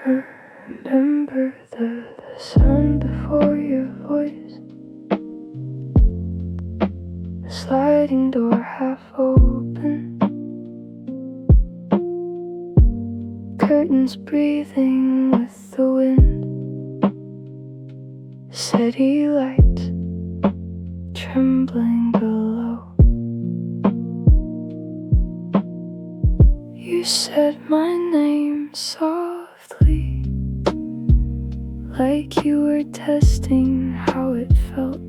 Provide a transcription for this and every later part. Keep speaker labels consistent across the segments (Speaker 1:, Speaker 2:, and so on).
Speaker 1: Remember the sound before your voice, the sliding door half open, curtains breathing with the wind, city lights trembling below. You said my name softly, like you were testing how it felt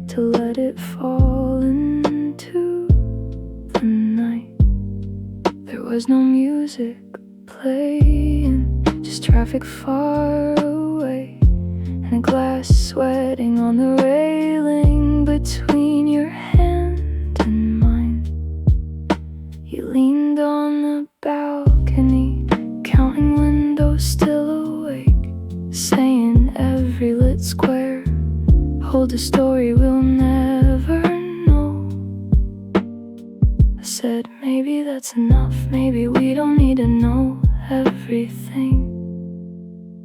Speaker 1: to let it fall into the night. There was no music playing, just traffic far away, and a glass sweating on the railing between your hand and mine. You leaned on the balcony, counting windows still awake, saying every lit square holds a story we'll never know. I said maybe that's enough, maybe we don't need to know everything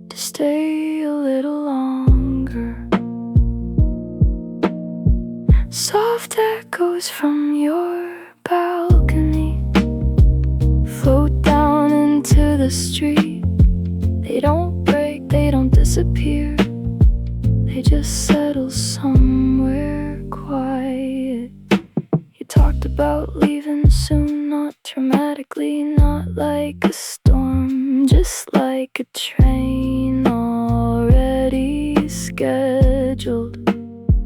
Speaker 1: to stay a little longer. Soft echoes from your balcony float down into the street. They don't break, they don't disappear, they just settle somewhere quiet. You talked about leaving soon, not dramatically, not like a storm, just like a train already scheduled.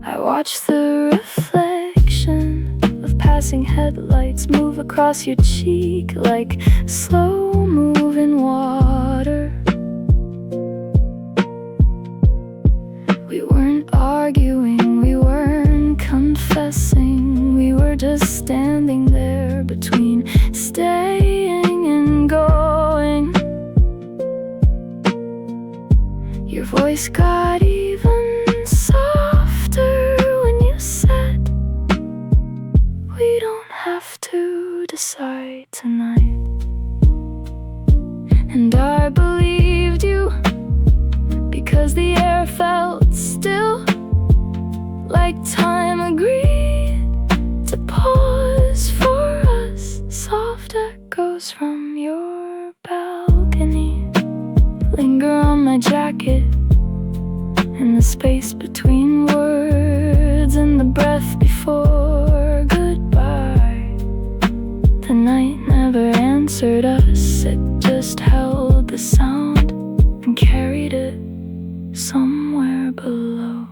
Speaker 1: I watched the reflection of passing headlights move across your cheek like slow moving water. We weren't arguing, we weren't confessing, we were just standing there between staying and going. Your voice got even softer when you said, we don't have to decide tonight. And I believed you, because the air felt still, like time agreed to pause for us. Soft echoes from your balcony linger on my jacket, and the space between words and the breath before goodbye. The night never answered us, it just held the sound and carried it somewhere below.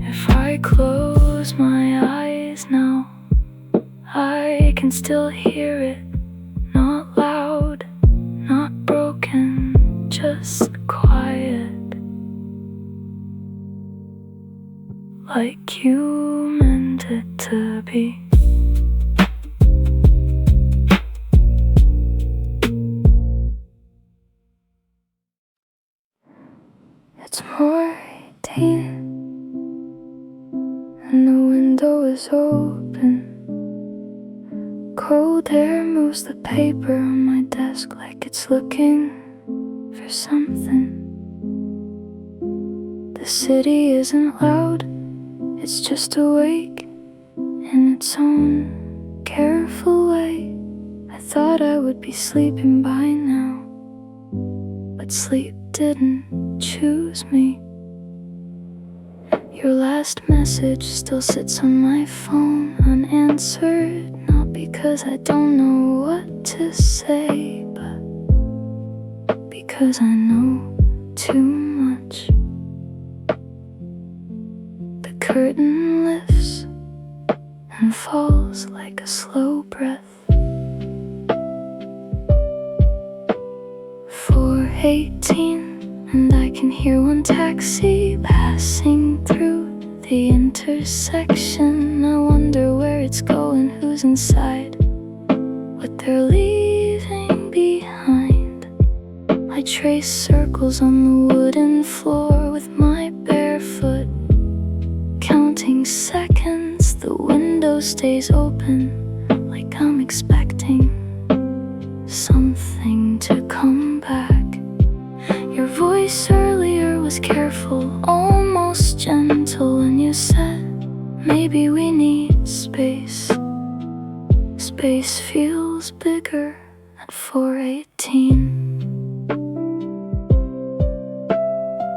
Speaker 1: If I close my eyes now, I can still hear it. Not loud, not broken, just quiet, like you meant it to be. It's more 18, and the window is open. Cold air moves the paper on my desk like it's looking for something. The city isn't loud, it's just awake in its own careful way. I thought I would be sleeping by now, but sleep didn't choose me. Your last message still sits on my phone unanswered, not because I don't know what to say, but because I know too much. The curtain lifts and falls like a slow breath. 4:18, and I can hear one taxi passing through the intersection. I wonder where it's going, who's inside, what they're leaving behind. I trace circles on the wooden floor with my bare foot, counting seconds. The window stays open like I'm expecting something to come back. was careful, almost gentle, and you said, maybe we need space. Space feels bigger at 4:18.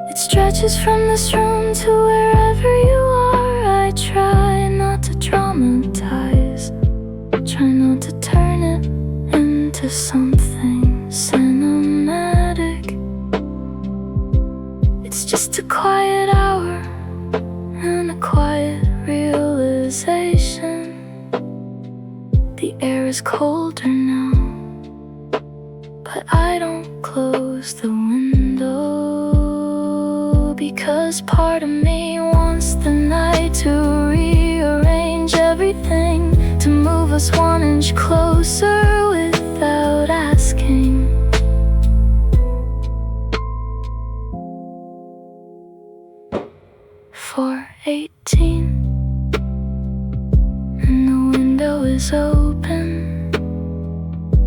Speaker 1: It stretches from this room to wherever you are. I try not to dramatize, try not to turn it into something cinematic. It's just a quiet hour and a quiet realization. The air is colder now, but I don't close the window, because part of me wants the night to rearrange everything, to move us 1 inch closer without asking. For 18, and the window is open.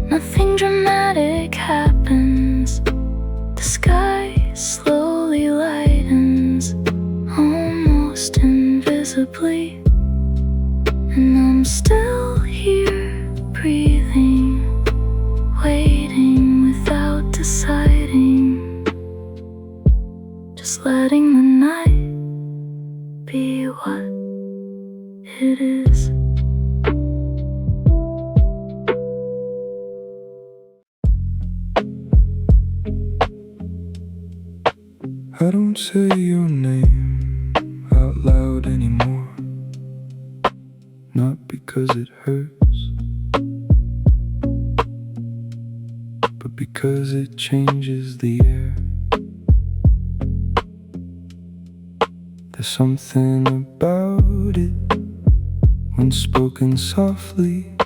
Speaker 1: Nothing dramatic happens. The sky slowly lightens, almost invisibly, and I'm still here, breathing, waiting without deciding, just letting the night be what it is.
Speaker 2: I don't say your name out loud anymore, not because it hurts, but because it changes the air. There's something about it when spoken softly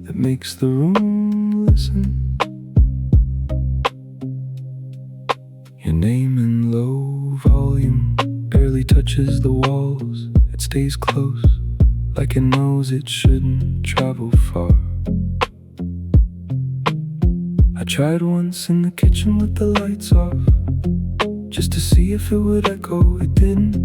Speaker 2: that makes the room listen. Your name in low volume barely touches the walls. It stays close, like it knows it shouldn't travel far. I tried once in the kitchen with the lights off, just to see if it would echo. It didn't,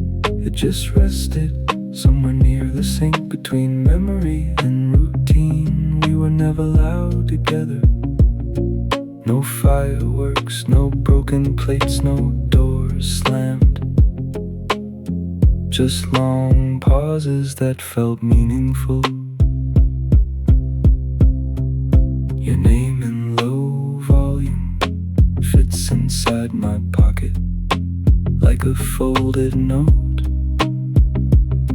Speaker 2: it just rested somewhere near the sink, between memory and routine. We were never loud together. No fireworks, no broken plates, no doors slammed. Just long pauses that felt meaningful. Your name in low volume fits inside my pocket like a folded note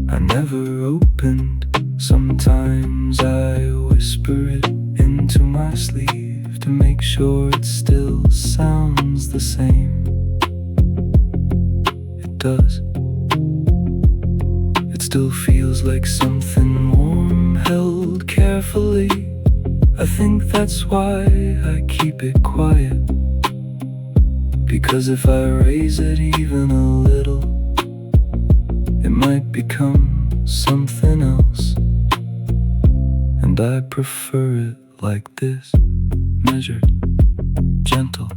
Speaker 2: I never opened. Sometimes I whisper it into my sleeve to make sure it still sounds the same. It does. It still feels like something warm held carefully. I think that's why I keep it quiet, because if I raise it even a little, it might become something else. And I prefer it like this, measured, gentle,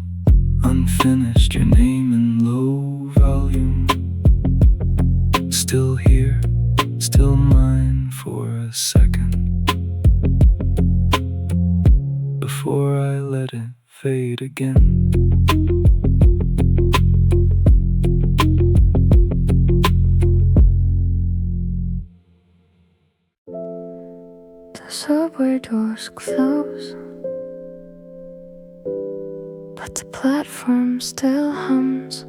Speaker 2: unfinished. Your name in low volume, still here, still mine for a second, before I let it fade again.
Speaker 1: The subway doors close, but the platform still hums.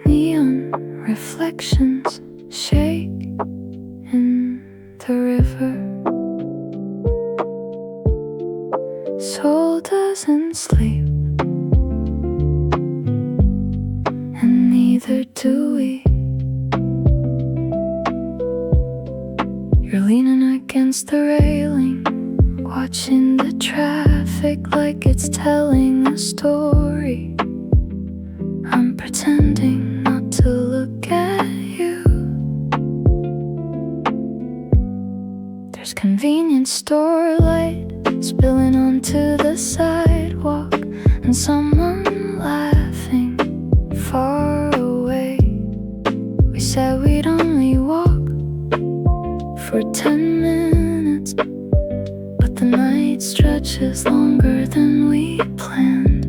Speaker 1: Neon reflections shake in the river. Soul doesn't sleep, and neither do we. You're leaning against the railing, watching the traffic like it's telling a story. I'm pretending not to look at you. There's convenience store light spilling onto the sidewalk, and someone laughing far 10 minutes, but the night stretches longer than we planned.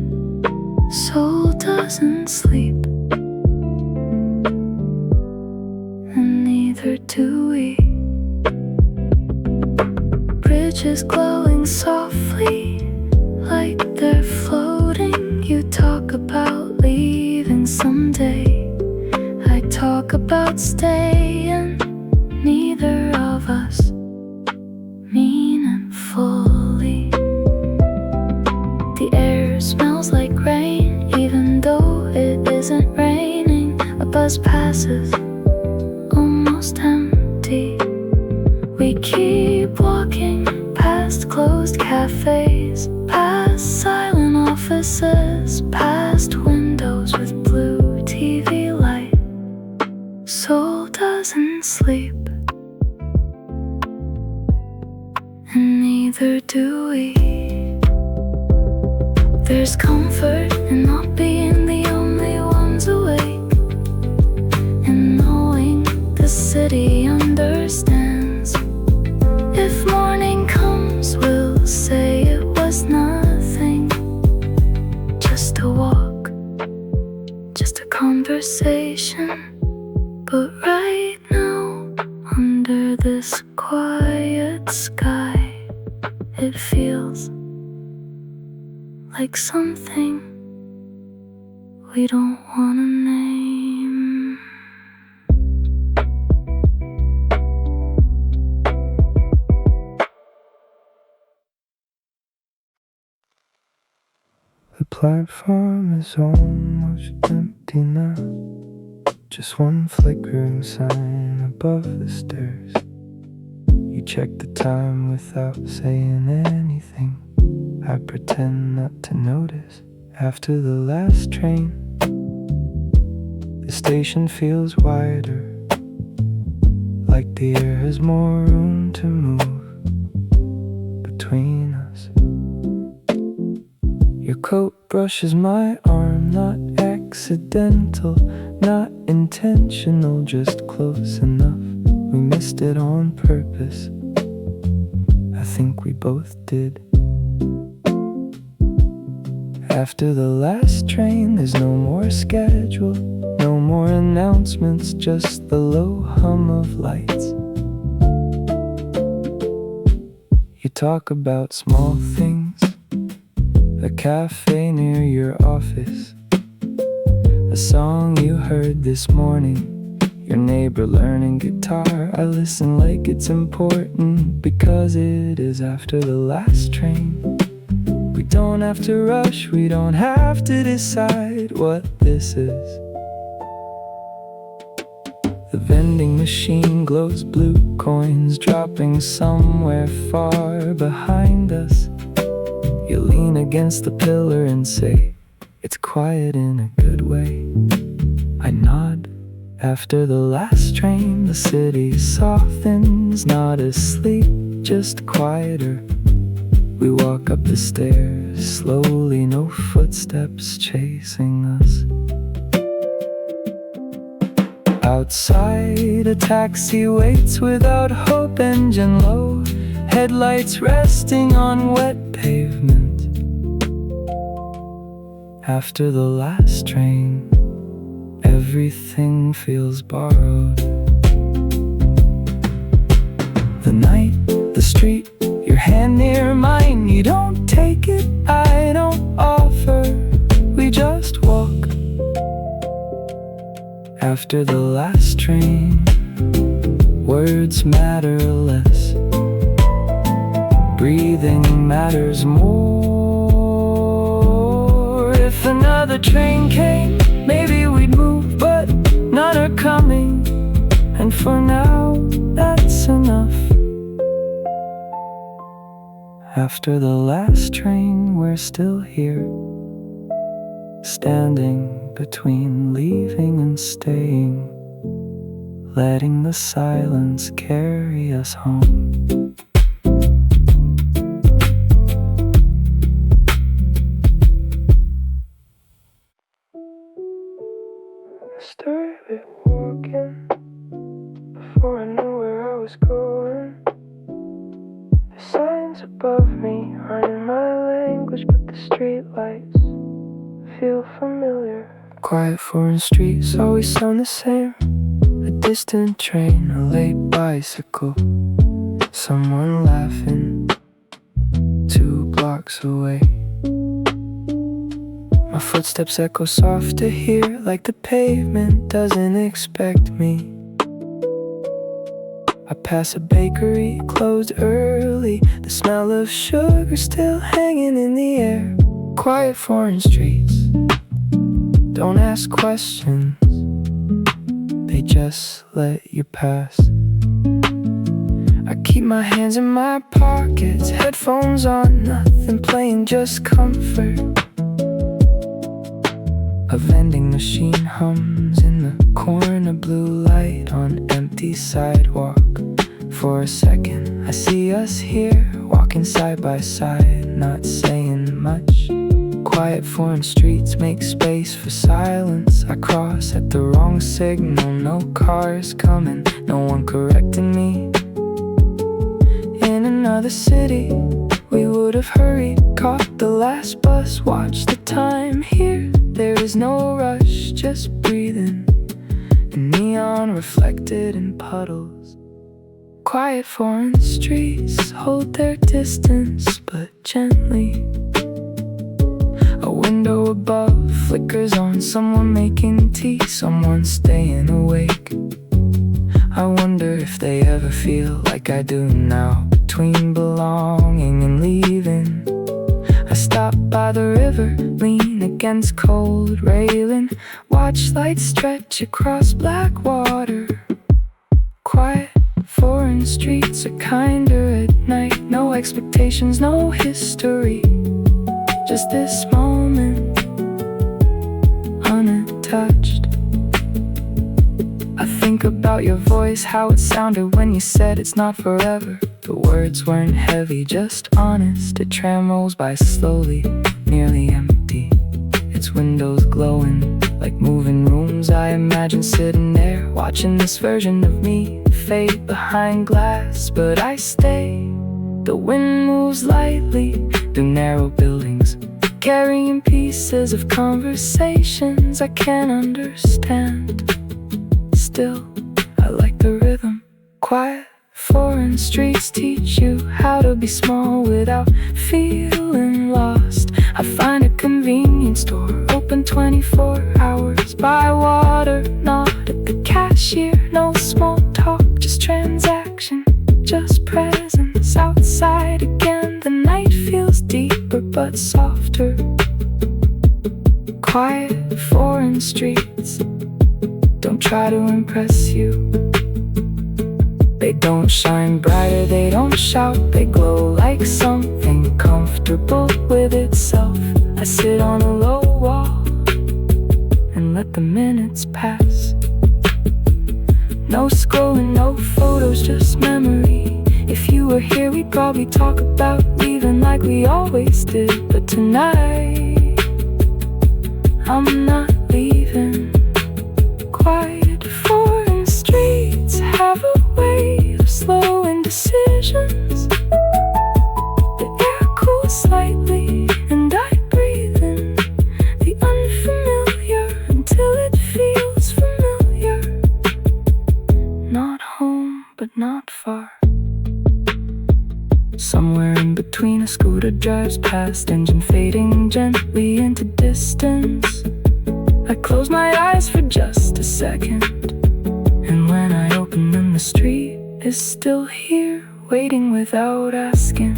Speaker 1: Soul doesn't sleep, and neither do we. Bridges glowing softly like they're floating. You talk about leaving someday, I talk about staying. Neither of us mean it fully. The air smells like rain, even though it isn't raining. A bus passes, almost empty. We keep walking past closed cafes, past silent offices, past windows with blue TV light. Soul doesn't sleep, and neither do we. There's comfort in not being the only ones awake, and knowing the city understands. If morning comes, we'll say it was nothing, just a walk, just a conversation. But right now, under this quiet sky, it feels like something we don't wanna name.
Speaker 2: The platform is almost empty now. Just one flickering sign above the stairs. You check the time without saying anything. I pretend not to notice. After the last train, the station feels wider, like the air has more room to move between us. Your coat brushes my arm, not accidental, not intentional, just close enough. We missed it on purpose, I think we both did. After the last train, there's no more schedule, no more announcements, just the low hum of lights. You talk about small things, a cafe near your office, a song you heard this morning, your neighbor learning guitar. I listen like it's important, because it is. After the last train, we don't have to rush, we don't have to decide what this is. The vending machine glows blue coins, dropping somewhere far behind us. You lean against the pillar and say, it's quiet in a good way. I nod. After the last train, the city softens, not asleep, just quieter. We walk up the stairs slowly, no footsteps chasing us. Outside, a taxi waits without hope, engine low, headlights resting on wet pavement. After the last train, everything feels borrowed. The night, the street, your hand near mine. You don't take it, I don't offer, we just walk. After the last train, words matter less, breathing matters more. If another train came, maybe we'd move, but none are coming, and for now, that's enough. After the last train, we're still here, standing between leaving and staying, letting the silence carry us home. I started walking before I knew where I was going.
Speaker 1: streetlights feel familiar.
Speaker 2: Quiet foreign streets always sound the same. A distant train, a late bicycle, someone laughing 2 blocks away. My footsteps echo softer here, like the pavement doesn't expect me. I pass a bakery closed early, the smell of sugar still hanging in the air. Quiet foreign streets don't ask questions, they just let you pass. I keep my hands in my pockets, headphones on, nothing playing, just comfort. A vending machine hums in the corner, blue light on empty sidewalk. For a second I see us here, walking side by side, not saying much. Quiet foreign streets make space for silence. I cross at the wrong signal, no cars coming, no one correcting me. In another city we would have hurried, caught the last bus, watched the time. Here there is no rush, just breathing, and neon reflected in puddles. Quiet foreign streets hold their distance, but gently. A window above flickers on, someone making tea, someone staying awake. I wonder if they ever feel like I do now, between belonging and leaving. I stop by the river, lean against cold railing, watch lights stretch across black water. Quiet foreign streets are kinder at night, no expectations, no history, just this moment, unattached. I think about your voice, how it sounded when you said it's not forever. The words weren't heavy, just honest. A tram rolls by slowly, nearly empty, its windows glowing like moving rooms. I imagine sitting there, watching this version of me fade behind glass, but I stay. The wind moves lightly through narrow buildings, carrying pieces of conversations I can't understand. Still, I like the rhythm. Quiet foreign streets teach you how to be small without feeling lost. I find a convenience store open 24 hours, buy water, not at the cashier. No small talk, just transaction, just presence. Outside again, the night feels deeper but softer. Quiet foreign streets don't try to impress you. They don't shine brighter, they don't shout, they glow like something comfortable with itself. I sit on a low wall and let the minutes pass. No scrolling, no photos, just memory. If you were here we'd probably talk about leaving like we always did. But tonight, I'm not leaving. Quiet foreign streets have a way of slowing decisions. The air cools slightly and I breathe in the unfamiliar until it feels familiar. Not home, but not far. Somewhere in between, a scooter drives past, engine fading gently into distance. I close my eyes for just a second, and when I open them, the street is still here, waiting without asking.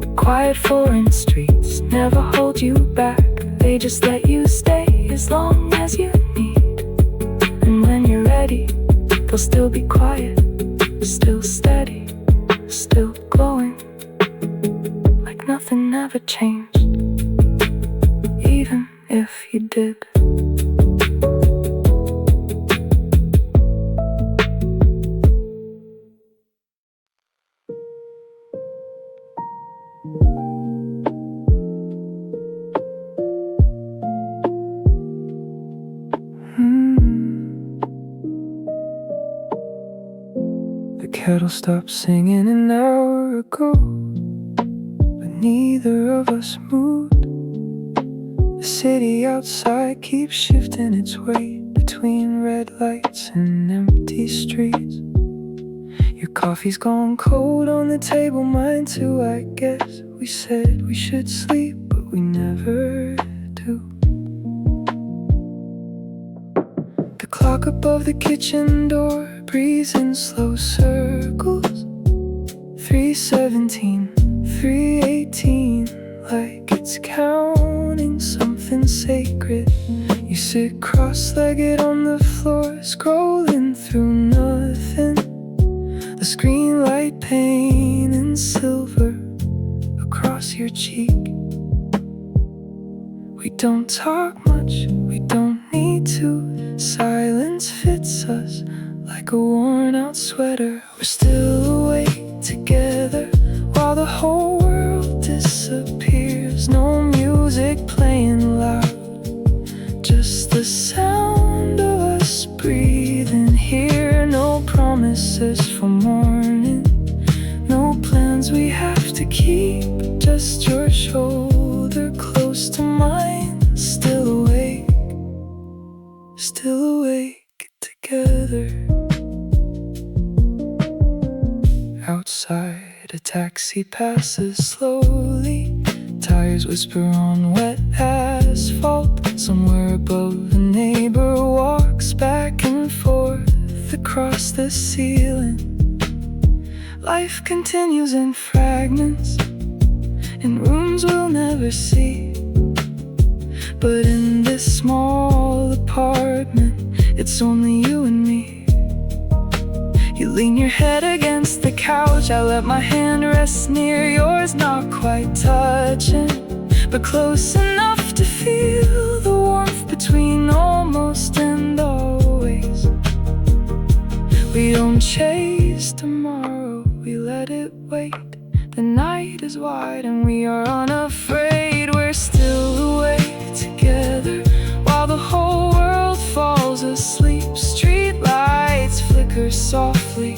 Speaker 2: The quiet foreign streets never hold you back, they just let you stay as long as you need. And when you're ready, they'll still be quiet, still steady, still glowing, like nothing ever changed, even if you did. The kettle stopped singing an hour ago, but neither of us moved. The city outside keeps shifting its weight between red lights and empty streets. Your coffee's gone cold on the table, mine too, I guess. We said we should sleep, but we never do. The clock above the kitchen door breathes in slow circles. 3:17, 3:18, like it's counting something sacred. You sit cross-legged on the floor, scrolling through nothing. The screen light painting silver across your cheek. We don't talk much, we don't need to. Silence fits us like a worn-out sweater. We're still awake together while the whole world disappears. No music playing loud, just the sound of us breathing here. No promises for morning, no plans we have to keep. Just your shoulder close to mine. Still awake together. Outside, a taxi passes slowly. Tires whisper on wet asphalt. Somewhere above, a neighbor walks back and forth across the ceiling. Life continues in fragments, in rooms we'll never see. But in this small apartment, it's only you and me. You lean your head against the couch, I let my hand rest near yours. Not quite touching, but close enough to feel the warmth between almost and always. We don't chase tomorrow, we let it wait. The night is wide and we are unafraid. We're still awake together while the whole world falls asleep. Street lights flicker softly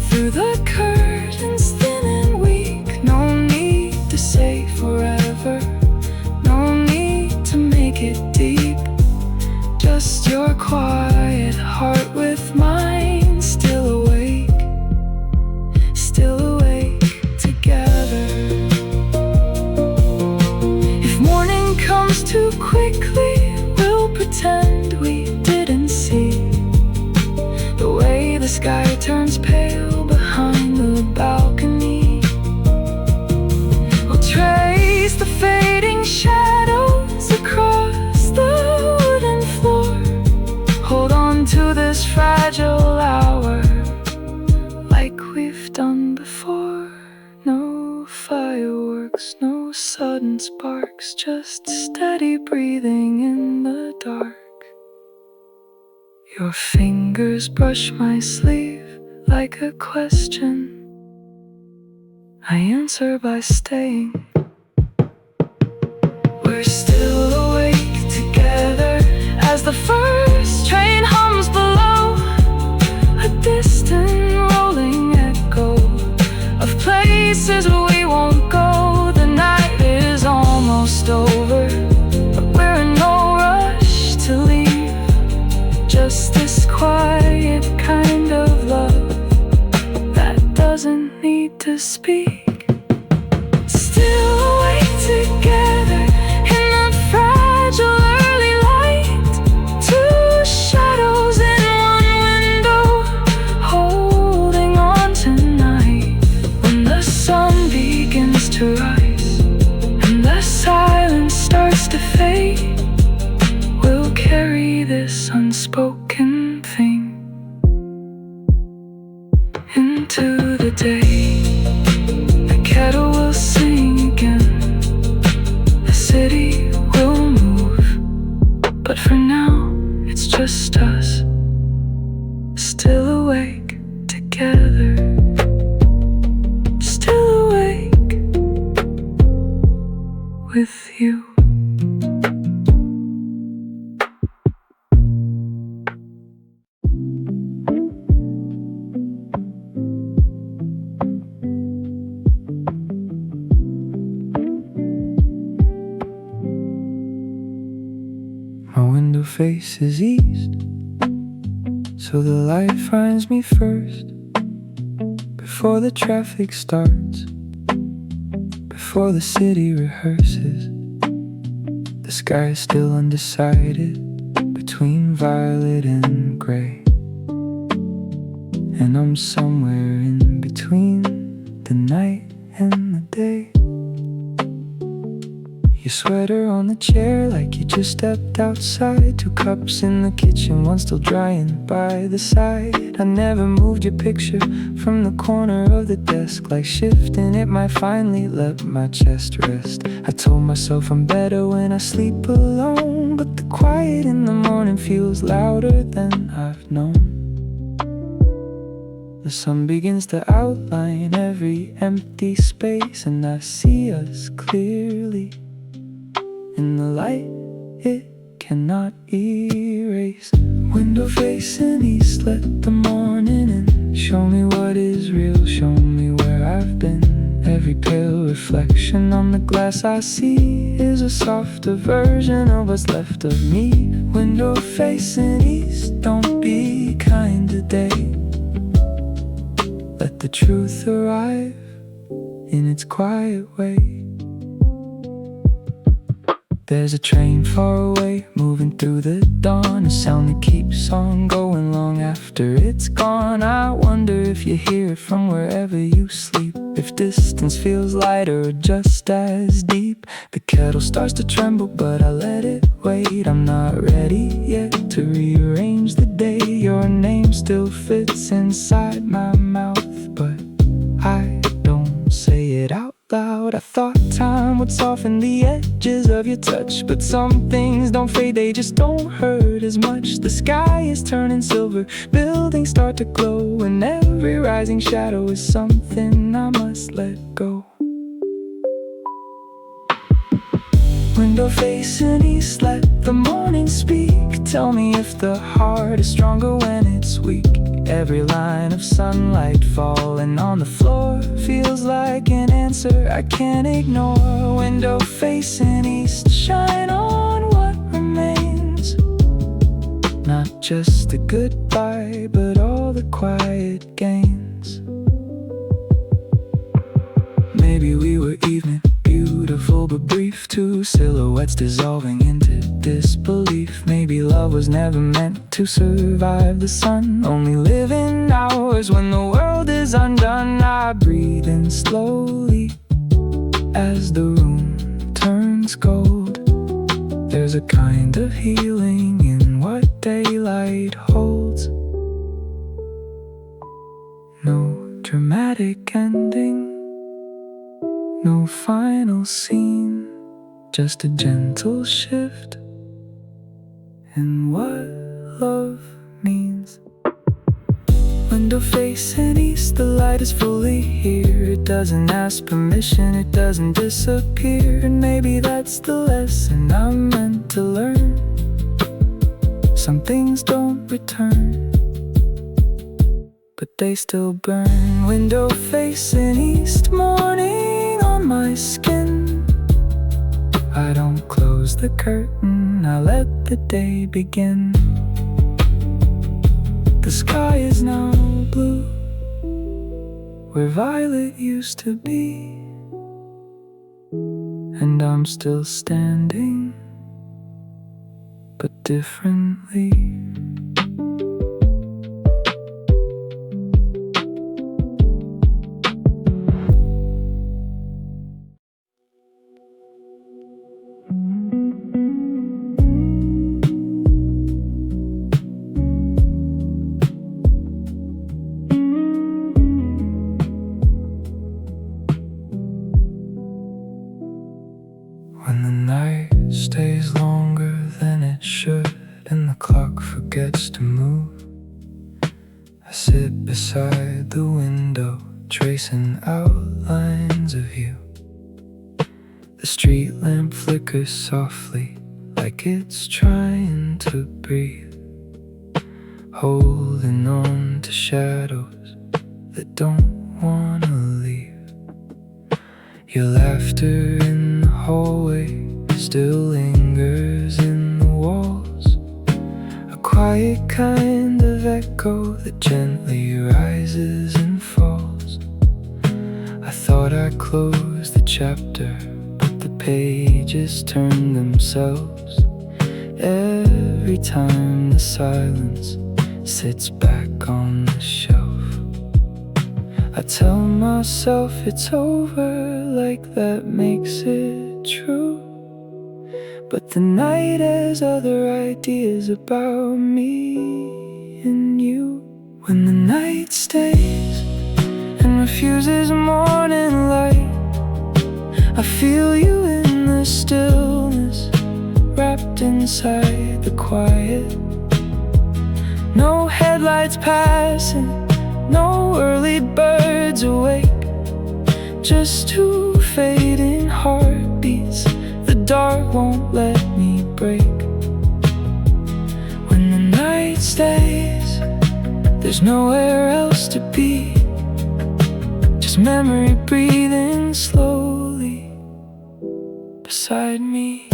Speaker 2: through the curtains, thin and weak. No need to say forever, no need to make it deep. Just your quiet heart with mine. Still awake together. If morning comes too quickly, we'll pretend we didn't see the way the sky turns pale behind the balcony. We'll trace the fading shadows across the wooden floor. Hold on to this fragile hour like we've done before. No fireworks, no sudden sparks, just steady breathing in the dark. Your fingers brush my sleeve like a question. I answer by staying. We're still awake together as the first train hums below. A distant rolling echo of places we won't go. The night is almost over, but we're in no rush to leave. Just this quiet kind of love that doesn't need to speak. Still awake together in the fragile early light. Two shadows in one window, holding on tonight. When the sun begins to rise and the silence starts to fade, we'll carry this unspoken thing into the day. The kettle will sing again, the city will move, but for now it's just us, still awake together. Still awake with you. window faces east, so the light finds me first. Before the traffic starts, before the city rehearses, the sky is still undecided between violet and gray. And I'm somewhere in between the night and the day. Your sweater on the chair like you just stepped outside. 2 cups in the kitchen, one still drying by the side. I never moved your picture from the corner of the desk, like shifting it might finally let my chest rest. I told myself I'm better when I sleep alone, but the quiet in the morning feels louder than I've known. The sun begins to outline every empty space, and I see us clearly. In the light, it cannot erase. Window facing east, let the morning in. Show me what is real, show me where I've been. Every pale reflection on the glass I see is a softer version of what's left of me. Window facing east, don't be kind today. Let the truth arrive in its quiet way. There's a train far away, moving through the dawn, a sound that keeps on going long after it's gone. I wonder if you hear it from wherever you sleep, if distance feels lighter or just as deep. The kettle starts to tremble, but I let it wait. I'm not ready yet to rearrange the day. Your name still fits inside my mouth, but I don't say it out loud. I thought time would soften the edges of your touch, but some things don't fade, they just don't hurt as much. The sky is turning silver, buildings start to glow, and every rising shadow is something I must let go. Window facing east, let the morning speak. Tell me if the heart is stronger when it's weak. Every line of sunlight falling on the floor feels like an answer I can't ignore. Window facing east, shine on what remains. Not just a goodbye, but all the quiet gains. Maybe we were evening, beautiful but brief. 2 silhouettes dissolving into disbelief. Maybe love was never meant to survive the sun, only living hours when the world is undone. I breathe in slowly as the room turns cold. There's a kind of healing in what daylight holds. No dramatic ending, no final scene, just a gentle shift in what love means. Window facing east, the light is fully here. It doesn't ask permission, it doesn't disappear. And maybe that's the lesson I'm meant to learn. Some things don't return, but they still burn. Window facing east, morning on my skin. I don't close the curtain, I let the day begin. The sky is now blue, where violet used to be. And I'm still standing, but differently. When the night stays longer than it should and the clock forgets to move, I sit beside the window, tracing outlines of you. The street lamp flickers softly, like it's trying to breathe, holding on to shadows that don't wanna leave. Your laughter in the hallway still lingers in the walls, quiet kind of echo that gently rises and falls. I thought I closed the chapter, but the pages turn themselves. Every time the silence sits back on the shelf, I tell myself it's over, like that makes it true. But the night has other ideas about me and you. When the night stays and refuses morning light, I feel you in the stillness, wrapped inside the quiet. No headlights passing, no early birds awake, just two fading heartbeats the dark won't let me break. When the night stays, there's nowhere else to be, just memory breathing slowly beside me.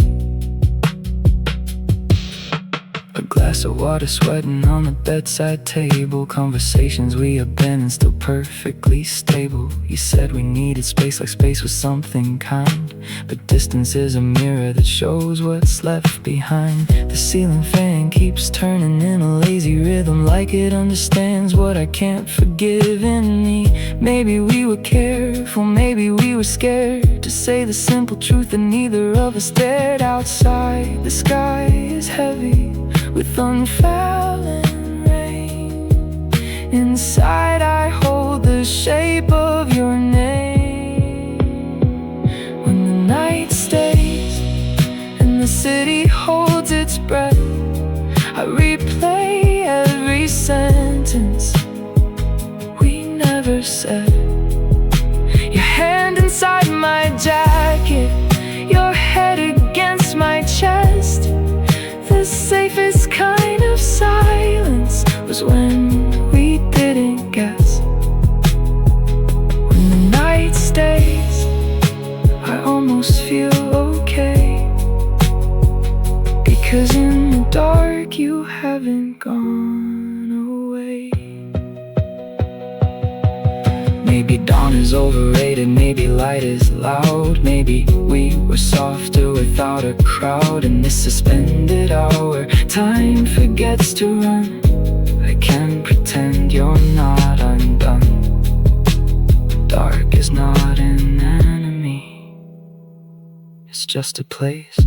Speaker 2: A glass of water sweating on the bedside table, conversations we abandoned still perfectly stable. You said we needed space, like space was something kind, but distance is a mirror that shows what's left behind. The ceiling fan keeps turning in a lazy rhythm, like it understands what I can't forgive in me. Maybe we were careful, maybe we were scared to say the simple truth that neither of us dared. Outside, the sky is heavy with unfallen rain. Inside I hold the shape of your name. When the night stays and the city holds its breath, I replay every sentence we never said. Your hand inside my jacket, your head against my chest. The safest kind of silence was when we didn't guess. When the night stays, I almost feel okay, because in the dark you haven't gone away. Maybe dawn is overrated, maybe light is loud, maybe we were softer without a crowd. In this suspended hour, time forgets to run. I can't pretend you're not undone. Dark is not an enemy, it's just a place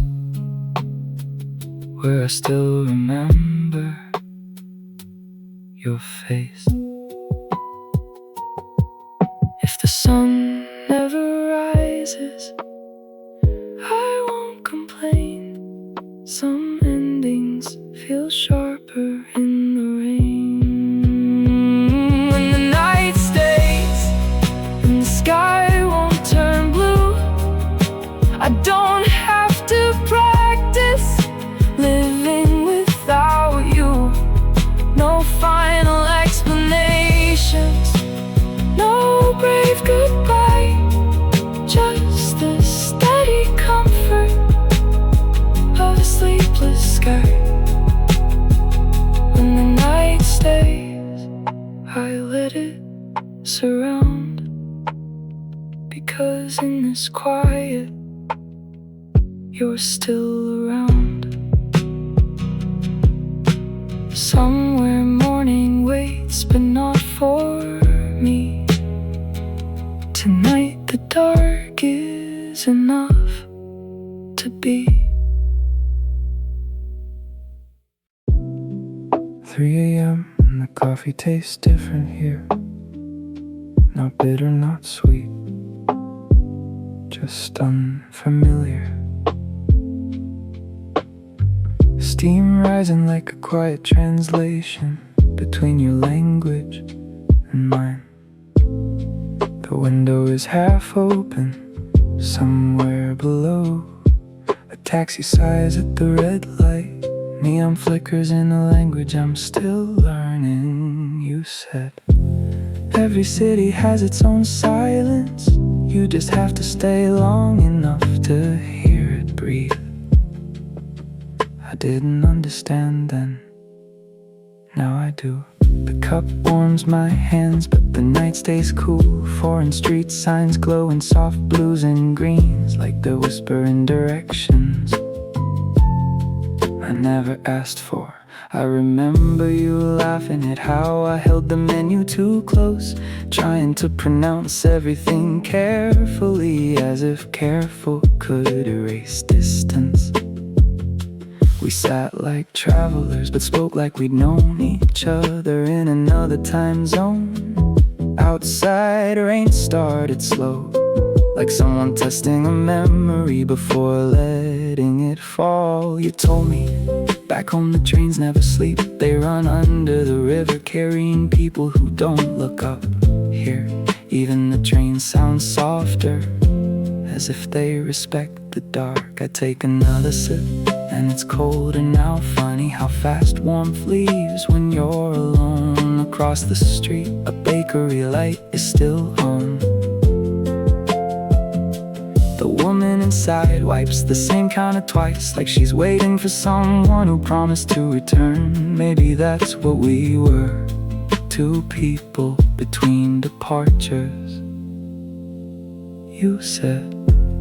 Speaker 2: where I still remember your face. If the sun never rises, I won't complain. Some endings feel sharper in the rain. When the night stays and the sky won't turn blue, I don't have to practice living without you. No final explanations, no brave goodbye, just the steady comfort of a sleepless sky. When the night stays, I let it surround, because in this quiet, you're still around. Somewhere morning waits, but not for me. Tonight the dark is enough to be. 3 a.m. and the coffee tastes different here. Not bitter, not sweet, just unfamiliar. Steam rising like a quiet translation between your language and mine. The window is half open, somewhere below. A taxi sighs at the red light. Neon flickers in a language I'm still learning. You said every city has its own silence. You just have to stay long enough to hear it breathe. I didn't understand then, now I do. The cup warms my hands, but the night stays cool. Foreign street signs glow in soft blues and greens, like they're whispering directions I never asked for. I remember you laughing at how I held the menu too close, trying to pronounce everything carefully, as if careful could erase distance. We sat like travelers, but spoke like we'd known each other in another time zone. Outside, rain started slow, like someone testing a memory before letting it fall. You told me, back home the trains never sleep. They run under the river, carrying people who don't look up. Here, even the trains sound softer, as if they respect the dark. I take another sip, and it's colder now. Funny how fast warmth leaves when you're alone. Across the street, a bakery light is still on. The woman inside wipes the same counter twice, like she's waiting for someone who promised to return. Maybe that's what we were, two people between departures. You said,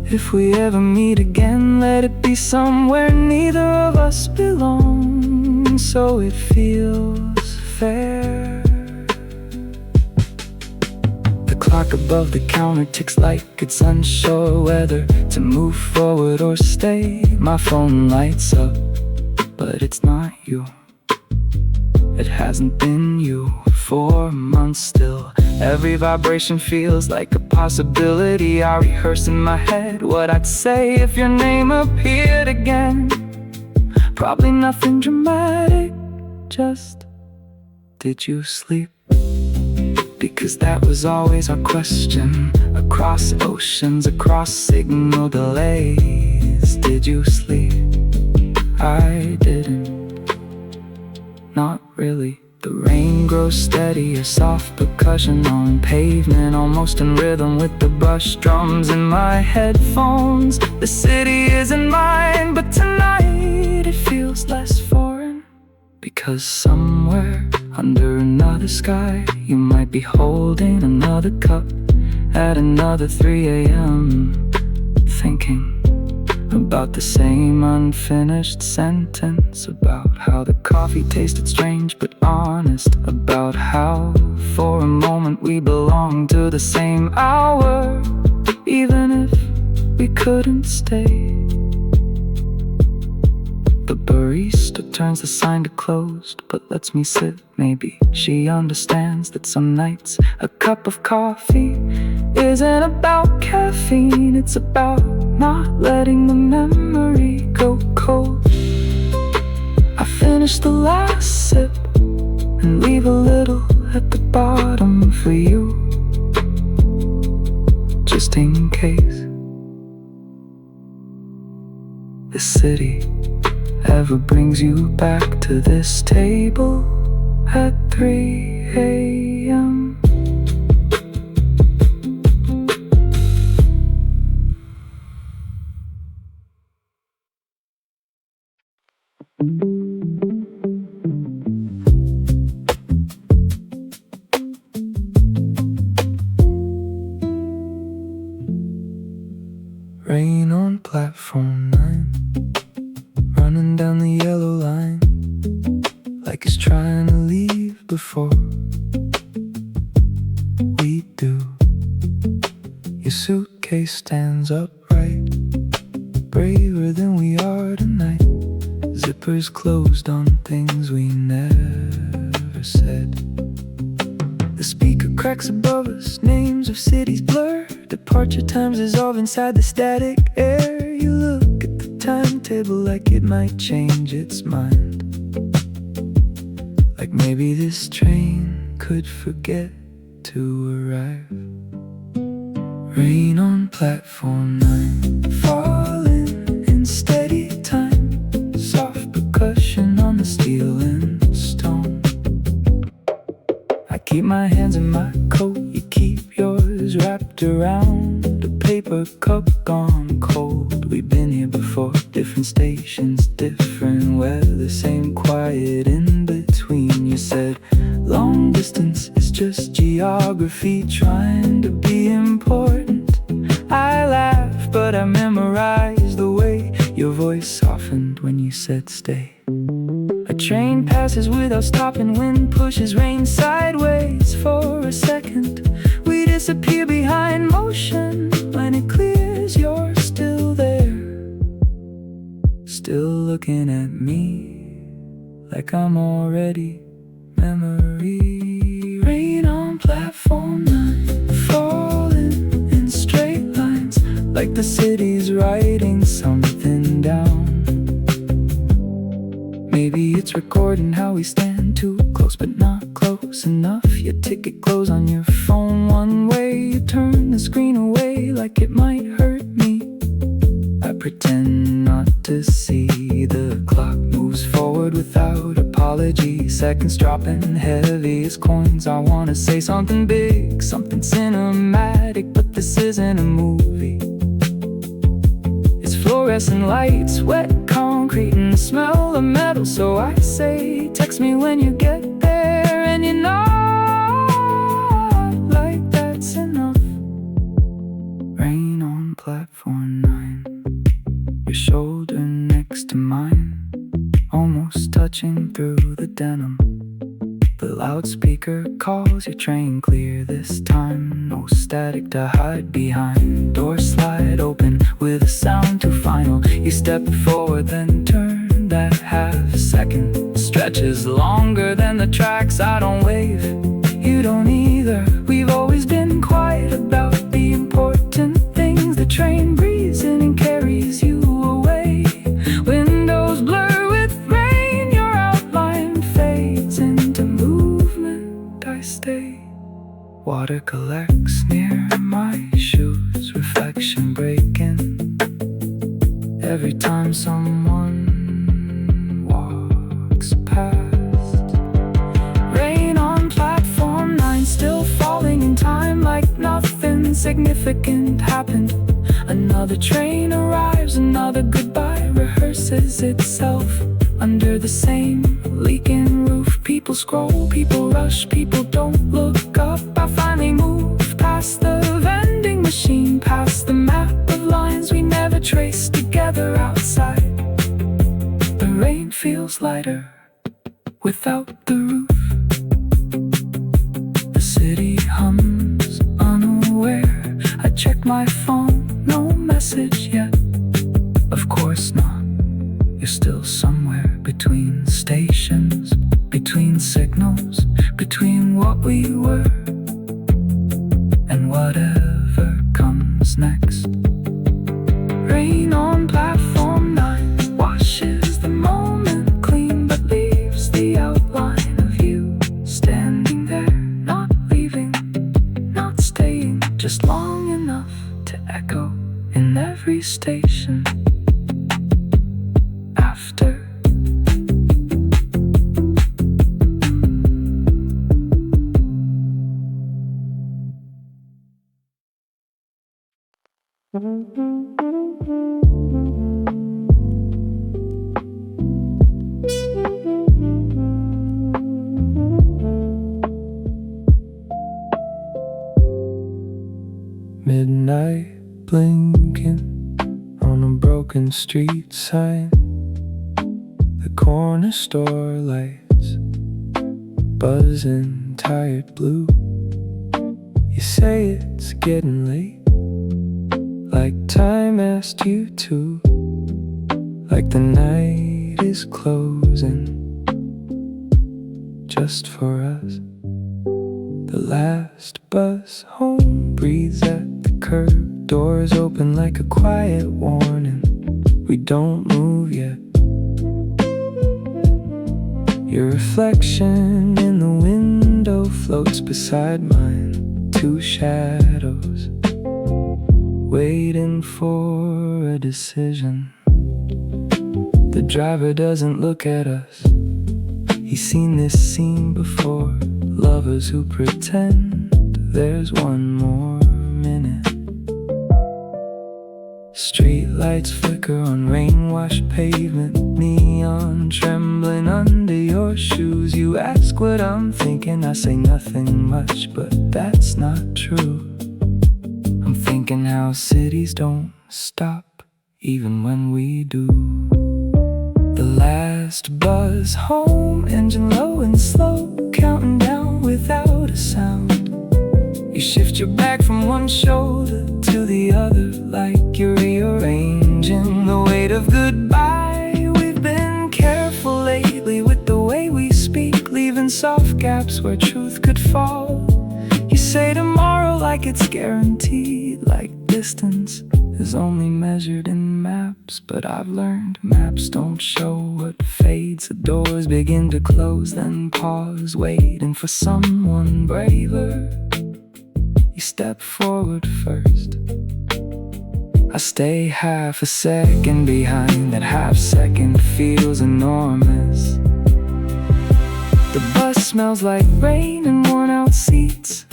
Speaker 2: if we ever meet again, let it be somewhere neither of us belong, so it feels fair. The clock above the counter ticks like it's unsure whether to move forward or stay. My phone lights up, but it's not you. It hasn't been you for months still. Every vibration feels like a possibility. I rehearse in my head what I'd say if your name appeared again. Probably nothing dramatic, just, did you sleep? Because that was always our question. Across oceans, across signal delays. Did you sleep? I didn't. Not really. The rain grows steadier, soft percussion on pavement, almost in rhythm with the brush drums in my headphones. The city isn't mine, but tonight it feels less foreign. Because somewhere under another sky, you might be holding another cup at another 3 a.m. thinking about the same unfinished sentence, about how the coffee tasted strange but honest, about how for a moment we belonged to the same hour, even if we couldn't stay. The barista turns the sign to closed, but lets me sit. Maybe she understands that some nights a cup of coffee isn't about caffeine, it's about not letting the memory go cold. I finish the last sip and leave a little at the bottom for you, just in case the city ever brings you back to this table at 3 a.m. Rain on platform 9, running down the yellow line, like it's trying to leave before we do. Your suitcase stands upright, braver than we are tonight. Zippers closed on things we never said. The speaker cracks above us, names of cities blur. Departure times dissolve inside the static air. You look at the timetable like it might change its mind, like maybe this train could forget to arrive. Rain on platform 9, falling in steady time, soft percussion on the steel and stone. I keep my hands in my coat, you keep yours wrapped around a paper cup gone cold. We've been here before, different stations, different weather, same quiet in between. between. You said long distance is just geography trying to be important. I laughed, but I memorized the way your voice softened when you said stay. A train passes without stopping, wind pushes rain sideways for a second. We disappear behind motion. When it clears, you're still there, still looking at me like I'm already memory. Rain on platform 9, falling in straight lines, like the city's writing something down. Maybe it's recording how we stand too close but not close enough. Your ticket glows on your phone one way. You turn the screen away like it might hurt me. I pretend not to see. The clock moves forward without apology. Seconds dropping heavy as coins. I wanna say something big, something cinematic, but this isn't a movie. It's fluorescent lights, wet concrete, and the smell of metal. So I say, text me when you get there, and you nod like that's enough. Rain on platform 9, your shoulder next to mine, almost touching through the denim. The loudspeaker calls your train clear this time. No static to hide behind. Doors slide open with a sound too final. You step forward, then turn. That half second stretches longer than the tracks. I don't wave, you don't either. We've always been quiet about the important things. The train breathes in and carries you away. Windows blur with rain, your outline fades into movement. I stay. Water collects near my shoes, reflection breaking every time someone walks past. Rain on platform 9, still falling in time like nothing significant happened. Another train arrives, another goodbye rehearses itself under the same leaking roof. People scroll, people rush, people don't look up. I finally move past the vending machine, past the map of lines we never traced together outside. The rain feels lighter without the roof. The city hums unaware. I check my phone, no message yet. Of course not. You're still somewhere between stations, between signals, between what we were and whatever comes next. Rain on platform 9 washes the moment clean, but leaves the outline of you standing there, not leaving, not staying, just long enough to echo in every station. After midnight blinking on a broken street sign. The corner store lights buzzing tired blue. You say it's getting late, like time asked you to, like the night is closing just for us. The last bus home breathes at the curb. Doors open like a quiet warning. We don't move yet. Your reflection in the window floats beside mine. Two shadows waiting for a decision. The driver doesn't look at us. He's seen this scene before. Lovers who pretend there's one more minute. Street lights flicker on rain-washed pavement, neon trembling under your shoes. You ask what I'm thinking, I say nothing much, but that's not true. I'm thinking how cities don't stop, even when we do. The last buzz home, engine low and slow, counting down without a sound. You shift your back from one shoulder to the other, like you're rearranging the weight of goodbye. We've been careful lately with the way we speak, leaving soft gaps where truth could fall. You say tomorrow like it's guaranteed, like distance is only measured in maps. But I've learned maps don't show what fades. The doors begin to close, then pause, waiting for someone braver. You step forward first. I stay half a second behind. That half second feels enormous. The bus smells like rain and worn out seats.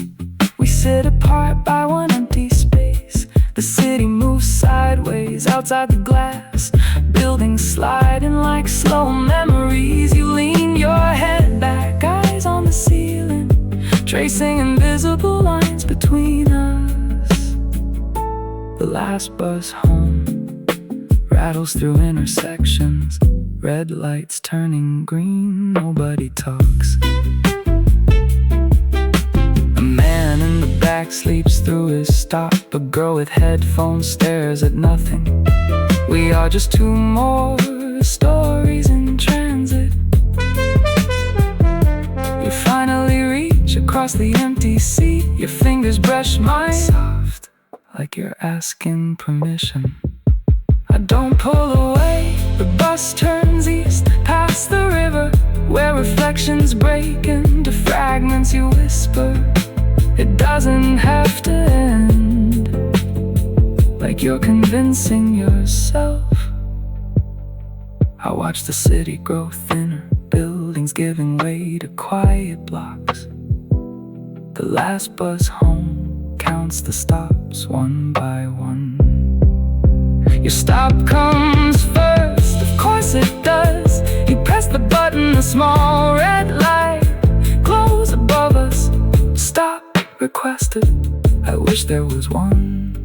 Speaker 2: We sit apart by one empty space. The city moves sideways outside the glass. Buildings sliding like slow memories. You lean your head back, eyes on the ceiling, tracing invisible lines between us. The last bus home rattles through intersections, red lights turning green, nobody talks. A man in the back sleeps through his stop. A girl with headphones stares at nothing. We are just two more stories in transit. You finally reach across the empty seat. Your fingers brush mine, soft, like you're asking permission. I don't pull away. The bus turns east, past the river, where reflections break into fragments. You whisper, it doesn't have to end, like you're convincing yourself. I watch the city grow thinner, buildings giving way to quiet blocks. The last bus home counts the stops one by one. Your stop comes first, of course it does. You press the button, a small red light glows above us. Stop requested, I wish there was one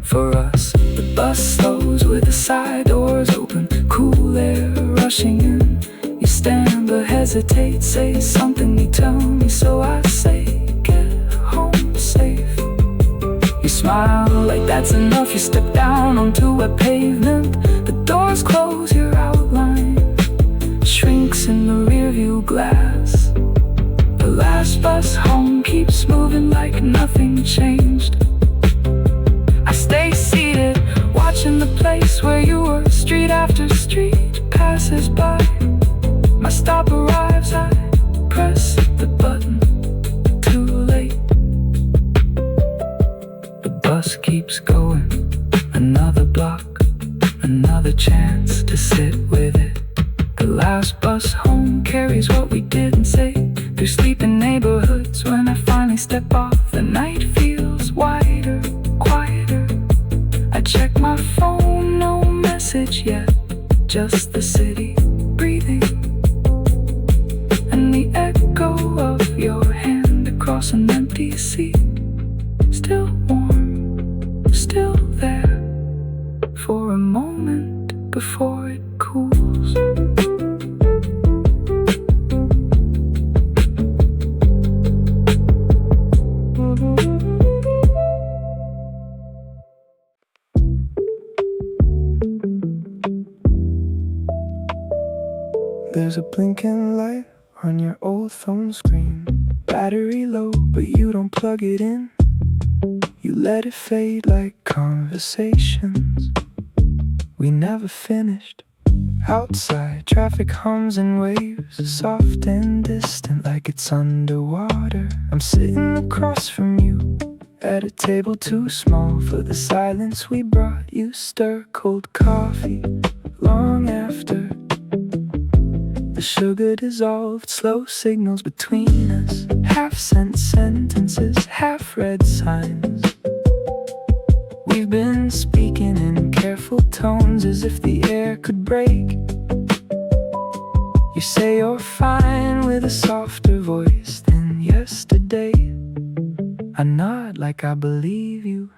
Speaker 2: for us. The bus slows with the side doors open, cool air rushing in. You stand but hesitate, say something you tell me, so I say, get home safe. You smile like that's enough, you step down onto a pavement. The doors close, your outline shrinks in the rearview glass. The last bus home keeps moving like nothing changed. I stay seated, watching the place where you were. Street after street passes by. My stop arrives, I press the button, too late. The bus keeps going, another block, another chance to sit with it. The last bus home carries what we didn't say through sleeping neighborhoods. When I finally step off, the night feels wider, quieter. I check my phone, no message yet, just the city breathing and the echo of your hand across an empty seat. Still warm, still there for a moment before it cools. There's a blinking light on your old phone screen. Battery low, but you don't plug it in. You let it fade like conversations we never finished. Outside, traffic hums and waves, soft and distant like it's underwater. I'm sitting across from you at a table too small for the silence we brought. You stir cold coffee long after the sugar dissolved, slow signals between us. Half-sent sentences, half-read signs. We've been speaking in careful tones as if the air could break. You say you're fine with a softer voice than yesterday. I nod like I believe you.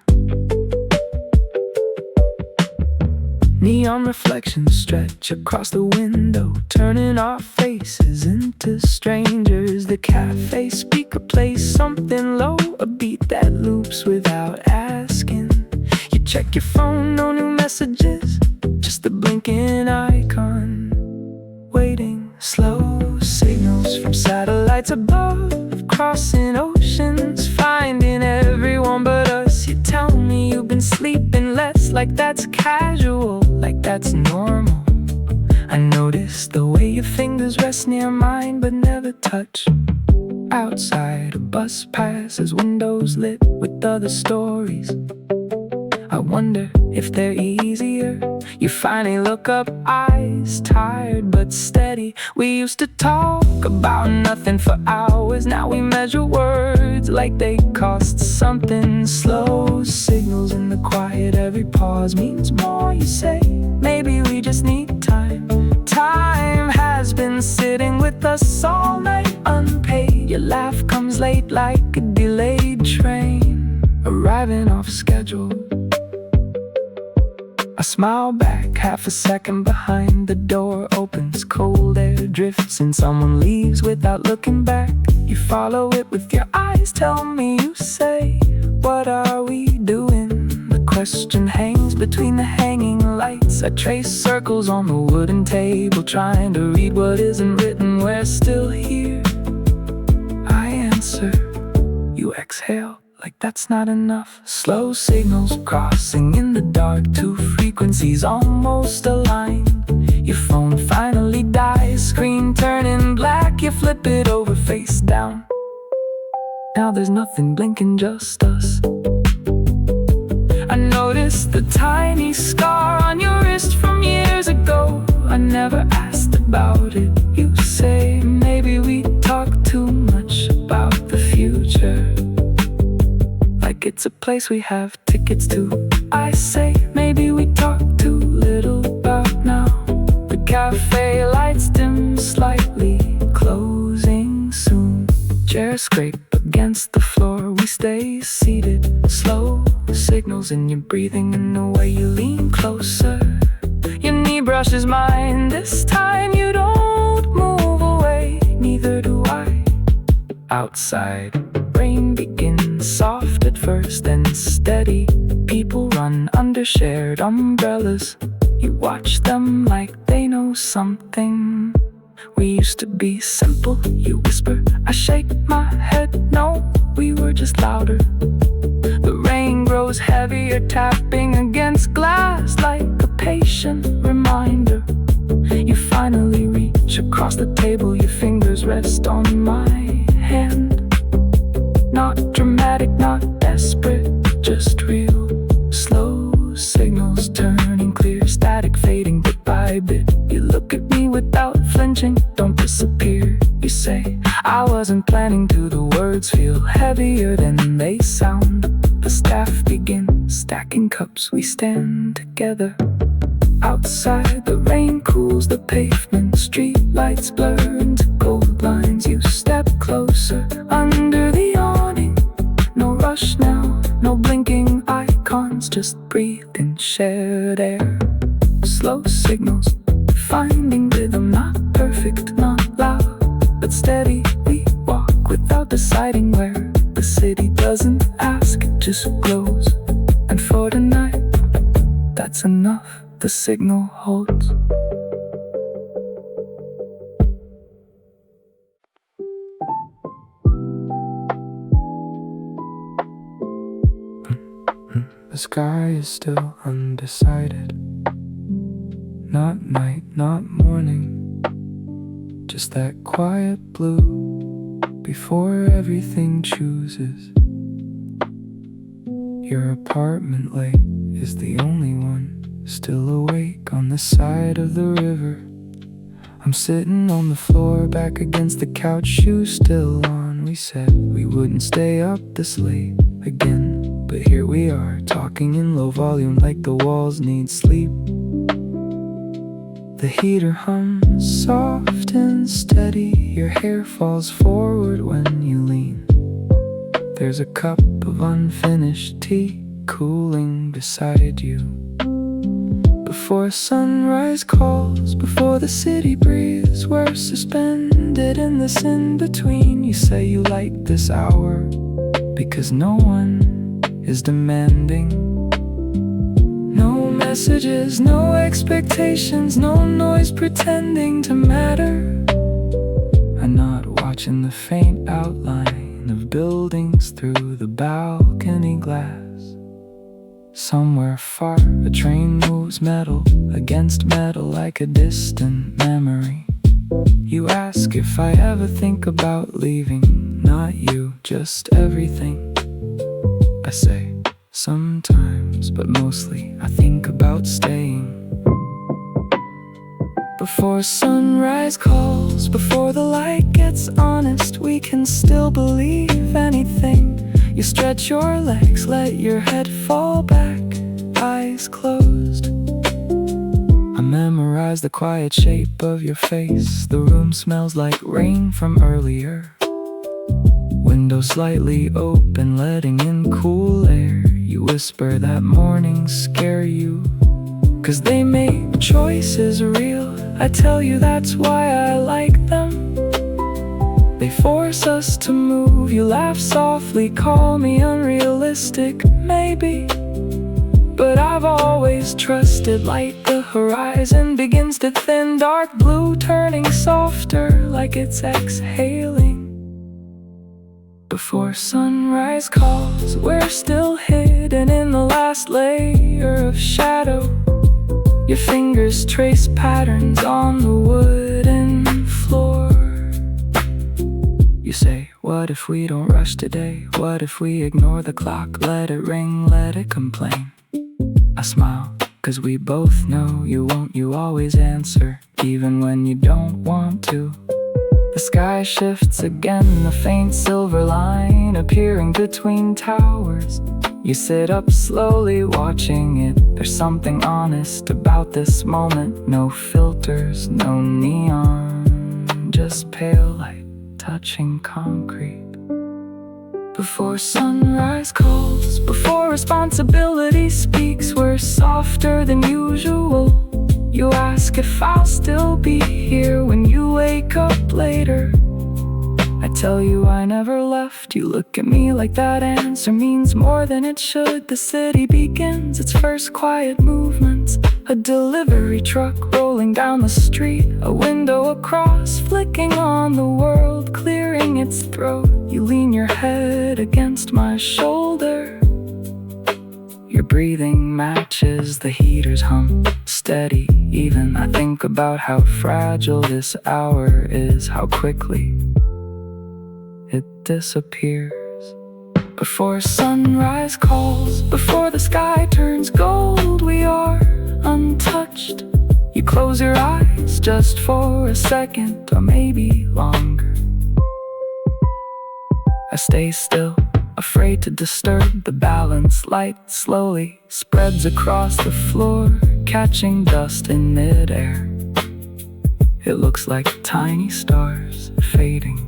Speaker 2: Neon reflections stretch across the window, turning our faces into strangers. The cafe speaker plays something low, a beat that loops without asking. You check your phone, no new messages, just a blinking icon. Waiting, slow signals from satellites above, crossing oceans, finding everyone but us. You tell me you've been sleeping less, like that's casual, like that's normal. I notice the way your fingers rest near mine but never touch. Outside, a bus passes, windows lit with other stories. I wonder if they're easier. You finally look up, eyes tired but steady. We used to talk about nothing for hours. Now we measure words like they cost something. Slow signals in the quiet, every pause means more. You say, maybe we just need time. Time has been sitting with us all night unpaid. Your laugh comes late like a delayed train, arriving off schedule. I smile back, half a second behind. The door opens, cold air drifts in. Someone leaves without looking back. You follow it with your eyes, tell me, you say, what are we doing? The question hangs between the hanging lights. I trace circles on the wooden table, trying to read what isn't written. We're still here. I answer, you exhale. Like that's not enough. Slow signals crossing in the dark, two frequencies almost aligned. Your phone finally dies, screen turning black. You flip it over face down. Now there's nothing blinking, just us. I noticed the tiny scar on your wrist from years ago. I never asked about it. You say maybe we talk too much about the future, like it's a place we have tickets to. I say, maybe we talk too little about now. The cafe lights dim slightly, closing soon. Chairs scrape against the floor, we stay seated. Slow signals in your breathing and the way you lean closer. Your knee brushes mine, this time you don't move away, neither do I. Outside, rain begins, soft at first, then steady. People run under shared umbrellas. You watch them like they know something. We used to be simple, you whisper. I shake my head, no, we were just louder. The rain grows heavier, tapping against glass like a patient reminder. You finally reach across the table, your fingers rest on my hand. Not dramatic, not desperate, just real. Slow signals turning clear, static fading bit by bit. You look at me without flinching, don't disappear. You say, I wasn't planning to. The words feel heavier than they sound. The staff begins stacking cups, we stand together. Outside, the rain cools the pavement, street lights blur into gold lines. You step closer under the awning. No rush now, no blinking icons, just breathe in shared air. Slow signals, finding rhythm, not perfect, not loud, but steady. We walk without deciding where. The city doesn't ask, it just glows. And for tonight, that's enough. The signal holds. The sky is still undecided. Not night, not morning, just that quiet blue before everything chooses. Your apartment light is the only one still awake on the side of the river. I'm sitting on the floor, back against the couch, shoes still on. We said we wouldn't stay up this late again, but but here we are, talking in low volume like the walls need sleep. The heater hums soft and steady, your hair falls forward when you lean. There's a cup of unfinished tea cooling beside you. Before sunrise calls, before the city breathes, we're suspended in this in-between. You say you like this hour because no one is demanding. No messages, no expectations, no noise pretending to matter. I'm not watching the faint outline of buildings through the balcony glass. Somewhere far, a train moves metal against metal like a distant memory. You ask if I ever think about leaving. Not you, just everything. I say, sometimes, but mostly I think about staying. Before sunrise calls, before the light gets honest, we can still believe anything. You stretch your legs, let your head fall back, eyes closed. I memorize the quiet shape of your face. The room smells like rain from earlier. Window slightly open, letting in cool air. You whisper that mornings scare you, 'cause they make choices real. I tell you that's why I like them. They force us to move. You laugh softly, call me unrealistic, maybe, but I've always trusted light. The horizon begins to thin, dark blue turning softer like it's exhaling. Before sunrise calls, we're still hidden in the last layer of shadow. Your fingers trace patterns on the wooden floor. You say, what if we don't rush today? What if we ignore the clock? Let it ring, let it complain. I smile, 'cause we both know you won't. You always answer, even when you don't want to. The sky shifts again, the faint silver line appearing between towers. You sit up slowly, watching it. There's something honest about this moment. No filters, no neon, just pale light touching concrete. Before sunrise calls, before responsibility speaks, we're softer than usual. You ask if I'll still be here when you wake up later. I tell you I never left. You look at me like that answer means more than it should. The city begins its first quiet movements. A delivery truck rolling down the street, a window across, flicking on the world, clearing its throat. You lean your head against my shoulder. Your breathing matches the heater's hum, steady even. I think about how fragile this hour is, how quickly it disappears. Before sunrise calls, before the sky turns gold, we are untouched. You close your eyes just for a second, or maybe longer. I stay still, afraid to disturb the balance. Light slowly spreads across the floor, catching dust in midair. It looks like tiny stars fading.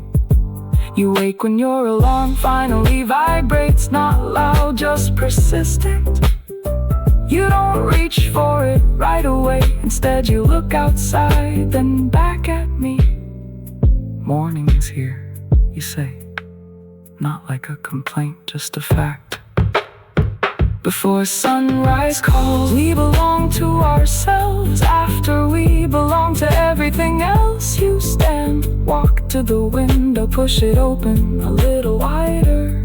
Speaker 2: You wake when your alarm finally vibrates, not loud, just persistent. You don't reach for it right away. Instead you look outside, then back at me. Morning is here, you say. Not like a complaint, just a fact. Before sunrise calls, we belong to ourselves. After we belong to everything else. You stand, walk to the window, push it open a little wider.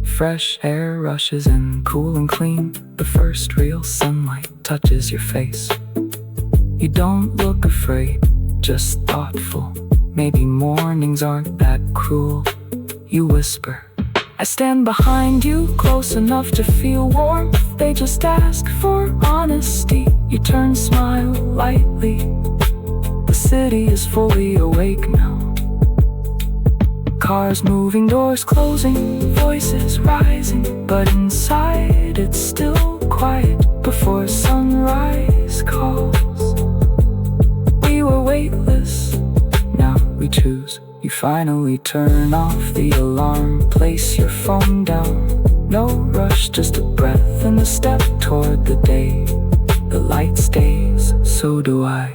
Speaker 2: Fresh air rushes in, cool and clean. The first real sunlight touches your face. You don't look afraid, just thoughtful. Maybe mornings aren't that cruel. You whisper, I stand behind you, close enough to feel warmth. They just ask for honesty. You turn, smile lightly. The city is fully awake now. Cars moving, doors closing, voices rising, but inside it's still quiet before sunrise calls. We were weightless, now we choose. You finally turn off the alarm, place your phone down. No rush, just a breath and a step toward the day. The light stays, so do I.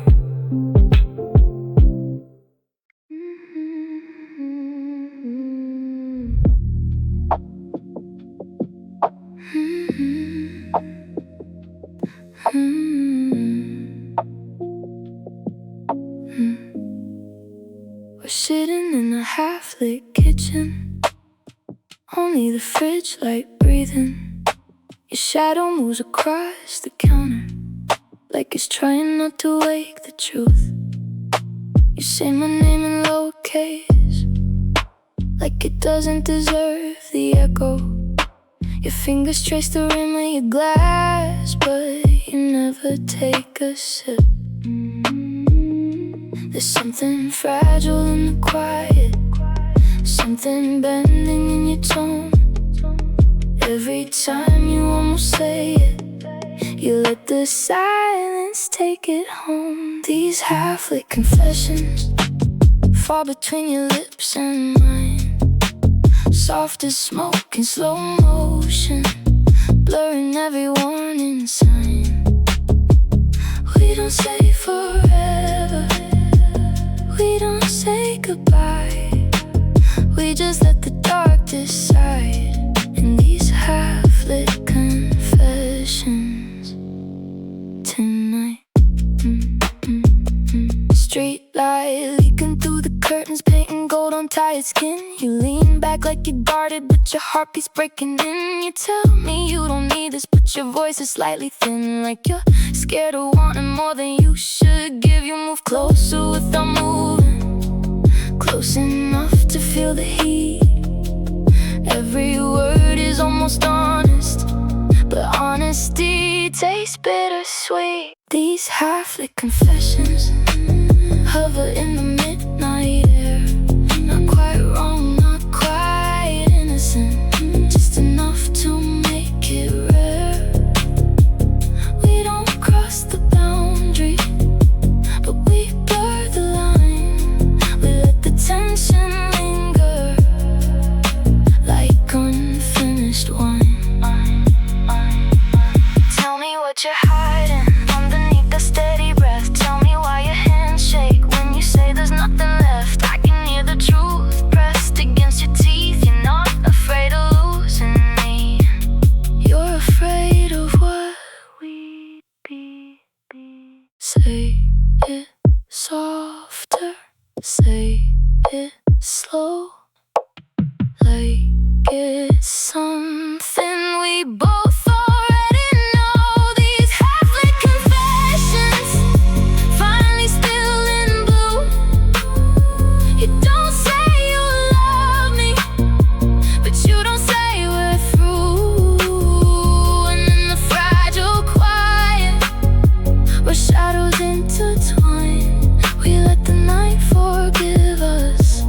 Speaker 1: We're sitting in a half-lit kitchen, only the fridge light breathing. Your shadow moves across the counter, like it's trying not to wake the truth. You say my name in lowercase, like it doesn't deserve the echo. Your fingers trace the rim of your glass, but you never take a sip. There's something fragile in the quiet, something bending in your tone. Every time you almost say it, you let the silence take it home. These half-lit confessions fall between your lips and mine, soft as smoke in slow motion, blurring every warning sign. We don't say forever, we don't say goodbye. We just let the dark decide in these half-lit confessions tonight. Street light leaking through the curtains, painting gold on tired skin. You lean back like you're guarded, but your heartbeat's breaking in. You tell me you don't need this, but your voice is slightly thin, like you're scared of wanting more than you should give. You move closer without moving, close enough to feel the heat. Every word is almost honest, but honesty tastes bittersweet. These half-lit confessions hover in the midnight air, not quite wrong, not quite innocent, just enough to make it rare. We don't cross the boundary, but we blur the line. We let the tension linger like unfinished wine. Tell me what you're hiding underneath the steady breath. Tell me why your hands shake when you say there's nothing left. I can hear the truth pressed against your teeth. You're not afraid of losing me, you're afraid of what we be. Say it softer, say it slow, like it's something we both already know. These half-lit confessions finally still in blue. You don't say you love me, but you don't say we're through. And in the fragile quiet, where shadows intertwine, we let the night forgive us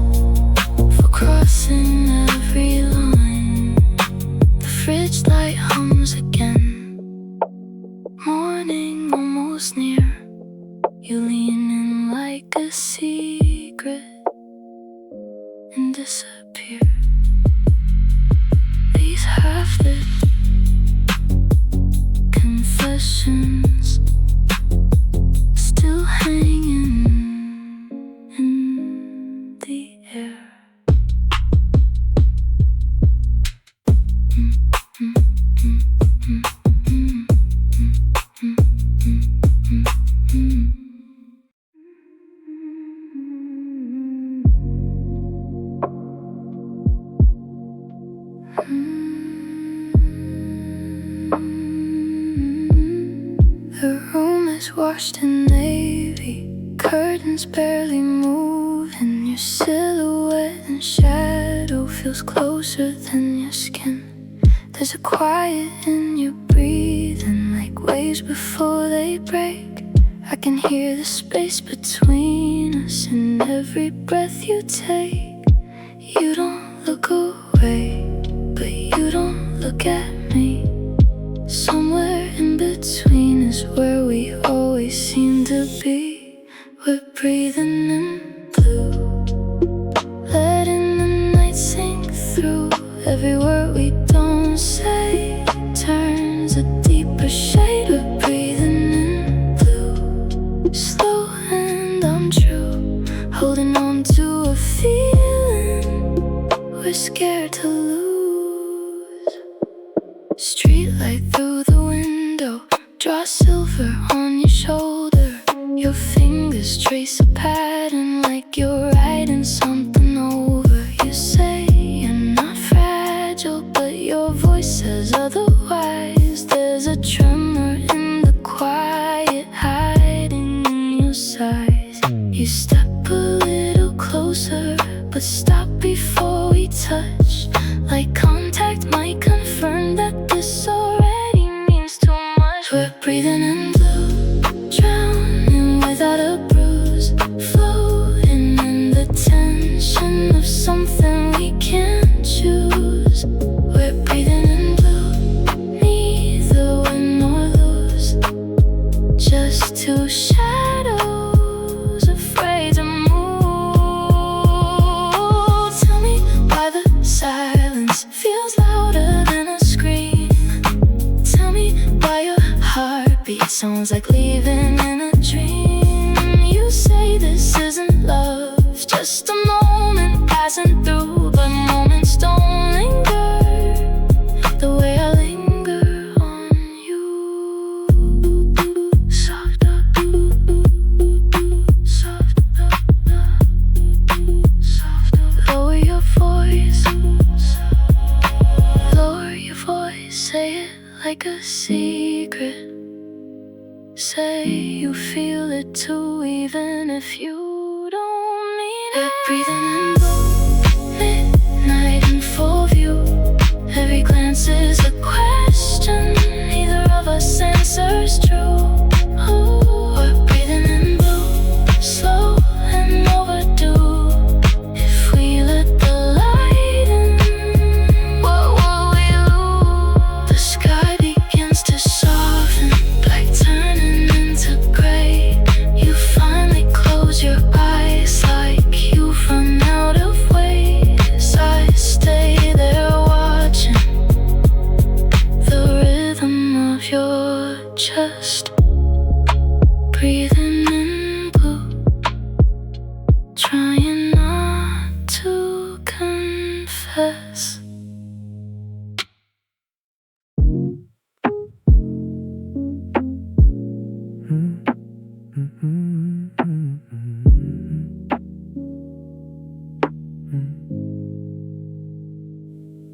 Speaker 1: for crossing every line. The fridge light hums again, morning almost near. You lean in like a secret and disappear. These half-lit confessions still hanging in the air. The room is washed in navy, curtains barely move, and your silhouette and shadow feels closer than your skin. There's a quiet in your breathing, like waves before they break. I can hear the space between us in every breath you take. You don't look away, but you don't look at me. Somewhere in between is where we always seem to be. We're breathing in blue, letting the night sink through. Every word we don't say turns a deeper shade. We're breathing in blue, slow and untrue, holding on to a feeling we're scared to lose. Streetlight through the window, draw silver on your shoulder. Your fingers trace a pattern like you're writing something over. You say you're not fragile, but your voice says otherwise. There's a tremor in the quiet, hiding in your sighs. You step a little closer, but stop before we touch. Like contact might confirm that this already means too much. We're breathing in blue, drowning without a bruise, floating in the tension of something we can't choose. We're breathing in blue, neither win nor lose, just two shadows afraid to move. Tell me why the silence feels louder than a scream. Tell me why your heartbeat sounds like leaving in a dream. You say this isn't love, it's just a moment passing through, but moments don't linger the way I linger on you. Soft up, soft up, soft up. Lower your voice, lower your voice. Say it like a secret. Say you feel it too, even if you don't mean it. Breathing in blue, midnight in full view. Every glance is a question, neither of us answers true. Ooh, we're breathing in blue, slow and overdue. If we let the light in, what will we lose? The sky begins to soften, black turning into gray. You finally close your eyes like you've run out of ways. I stay there watching the rhythm of your chest. Breathing in blue, trying not to confess.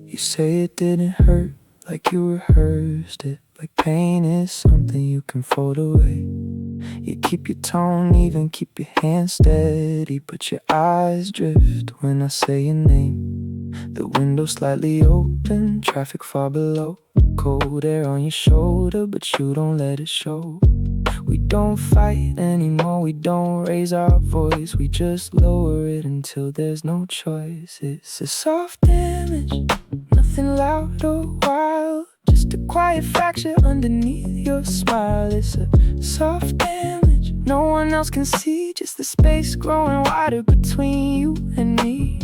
Speaker 2: You say it didn't hurt, like you rehearsed it, like pain is something you can fold away. You keep your tone even, keep your hands steady, but your eyes drift when I say your name. The window slightly open, traffic far below, cold air on your shoulder, but you don't let it show. We don't fight anymore, we don't raise our voice, we just lower it until there's no choice. It's a soft damage, nothing loud or wild, just a quiet fracture underneath your smile. It's a soft damage no one else can see, just the space growing wider between you and me.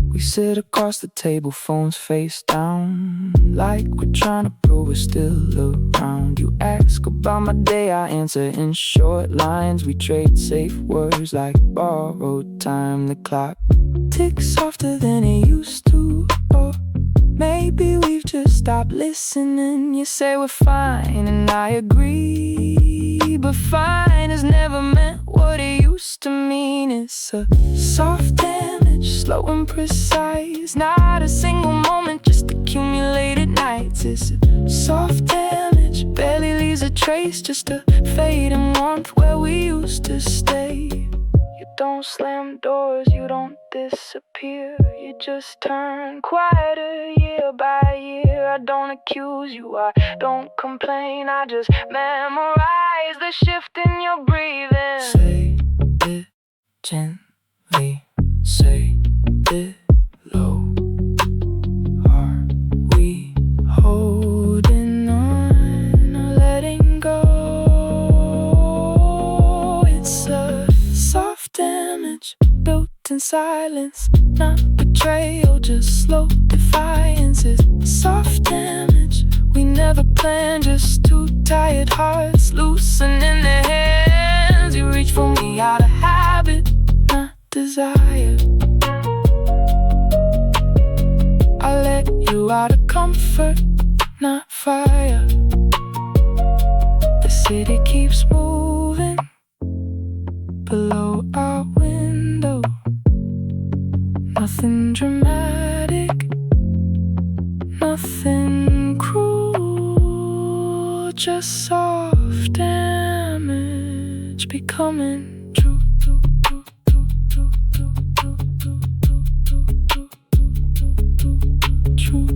Speaker 2: We sit across the table, phones face down, like we're trying to prove we're still around. You ask about my day, I answer in short lines. We trade safe words like borrowed time. The clock ticks softer than it used to, or maybe we've just stopped listening. You say we're fine and I agree, but fine has never meant what it used to mean. It's a soft damage, slow and precise, not a single moment, just accumulated nights. It's a soft damage, barely leaves a trace, just a fading warmth where we used to stay. You don't slam doors, you don't disappear, you just turn quieter year by year. I don't accuse you, I don't complain, I just memorize the shift in your breathing. Say it gently say it low. Are we holding on or letting go? It's a soft damage built in silence, not betrayal, just slow defiance. It's soft damage we never planned, just two tired hearts loosening their hands. You reach for me out of habit, not desire. I let you out of comfort, not fire. The city keeps moving below our window. Nothing dramatic, nothing cruel, just soft damage becoming true. True.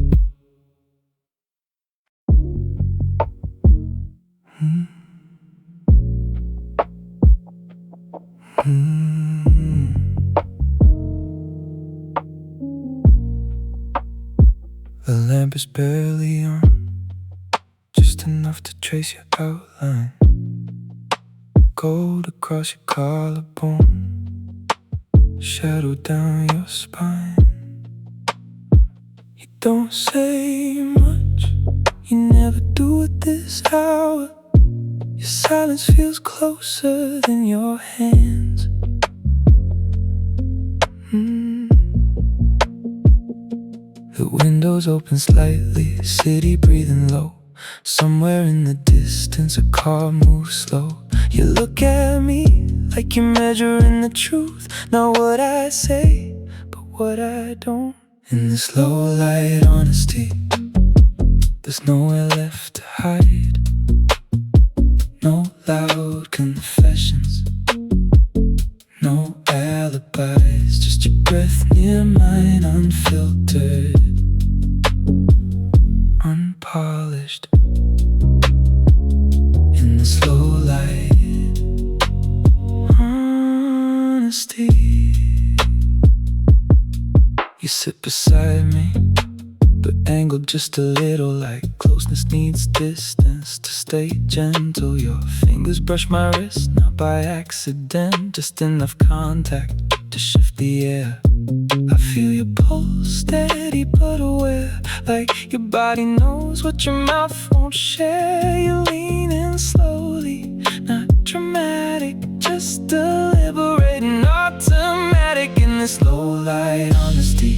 Speaker 2: The lamp is barely on, just enough to trace your outline. Gold across your collarbone, shadow down your spine. You don't say much, you never do at this hour. Your silence feels closer than your hands. The windows open slightly, city breathing low. Somewhere in the distance a car moves slow. You look at me like you're measuring the truth. Not what I say, but what I don't. In this low light honesty, there's nowhere left to hide. No loud confessions, no alibis, just your breath near mine, unfiltered, unpolished. In the slow light, honesty. You sit beside me, but angled just a little, like closeness needs distance to stay gentle. Your fingers brush my wrist, not by accident, just enough contact to shift the air. I feel your pulse, steady but aware, like your body knows what your mouth won't share. You lean in slowly, not dramatic, just deliberating, automatic. In this low light honesty,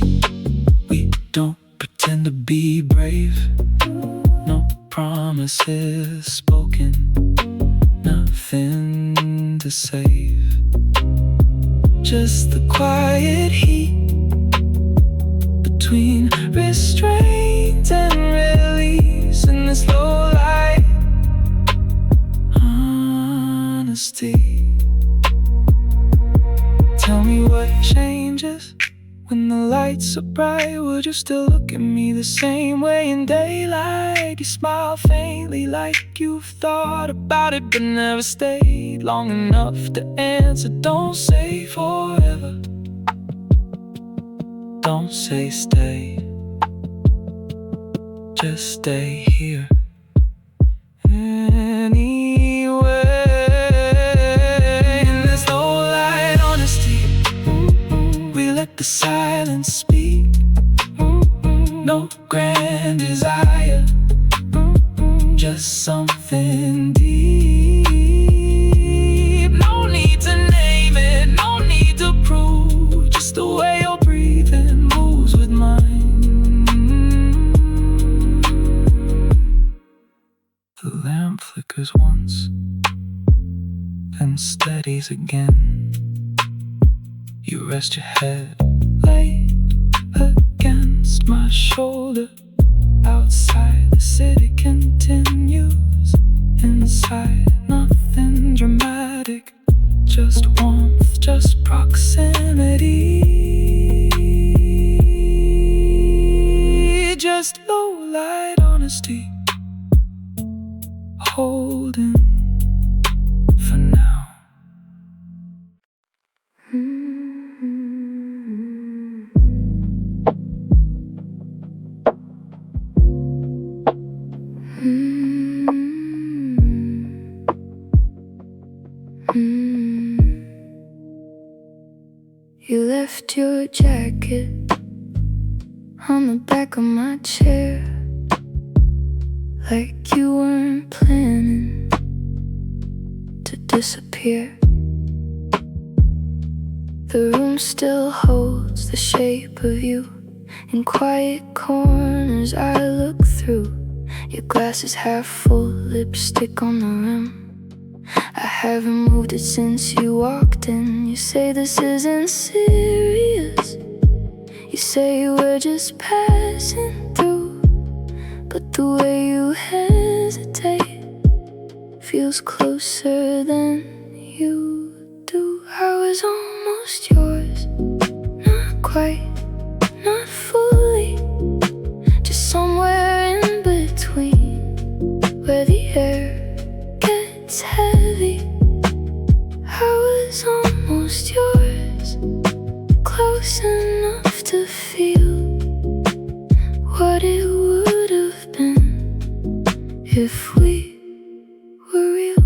Speaker 2: we don't pretend to be brave. No promises spoken, nothing to save. Just the quiet heat between restraint and release. In this low light honesty. Tell me what changes when the lights are bright. Would you still look at me the same way in daylight? You smile faintly like you've thought about it but never stayed long enough to answer. Don't say forever, don't say stay, just stay here anyway. In this low light honesty, we let the silence speak. No grand desire, just something deep. No need to name it, no need to prove, just the way you're breathing moves with mine. The lamp flickers once, then steadies again. You rest your head light against my shoulder. Outside the city continues, inside nothing dramatic, just warmth, just proximity. Just low light honesty, holding for now.
Speaker 1: left your jacket on the back of my chair, like you weren't planning to disappear. The room still holds the shape of you. In quiet corners I look through. Your glass is half full, lipstick on the rim. I haven't moved it since you walked in. You say this isn't serious. You say we're just passing through. But the way you hesitate feels closer than you do. I was almost yours, not quite, not fully, just somewhere in between, where the air gets heavy. I was almost yours, close enough to feel what it would have been if we were real.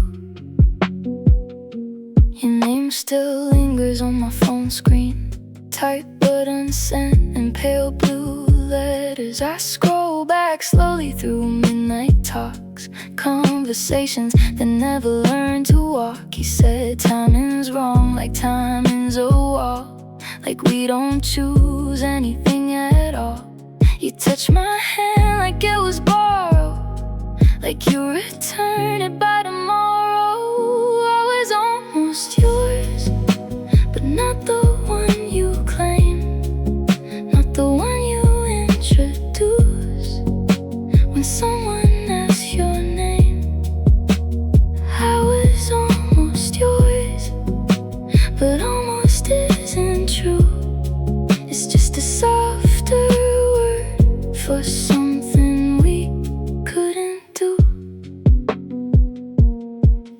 Speaker 1: Your name still lingers on my phone screen, typed but unsent in pale blue letters. I scroll back slowly through midnight talks, conversations that never learned to walk. You said timing's wrong, like timing's a wall, like we don't choose anything at all. You touched my hand like it was borrowed, like you return it by tomorrow. I was almost yours, but not the one you claim, not the one you introduce. When someone asks your name, I was almost yours, but almost isn't true. It's just a softer word for something we couldn't do.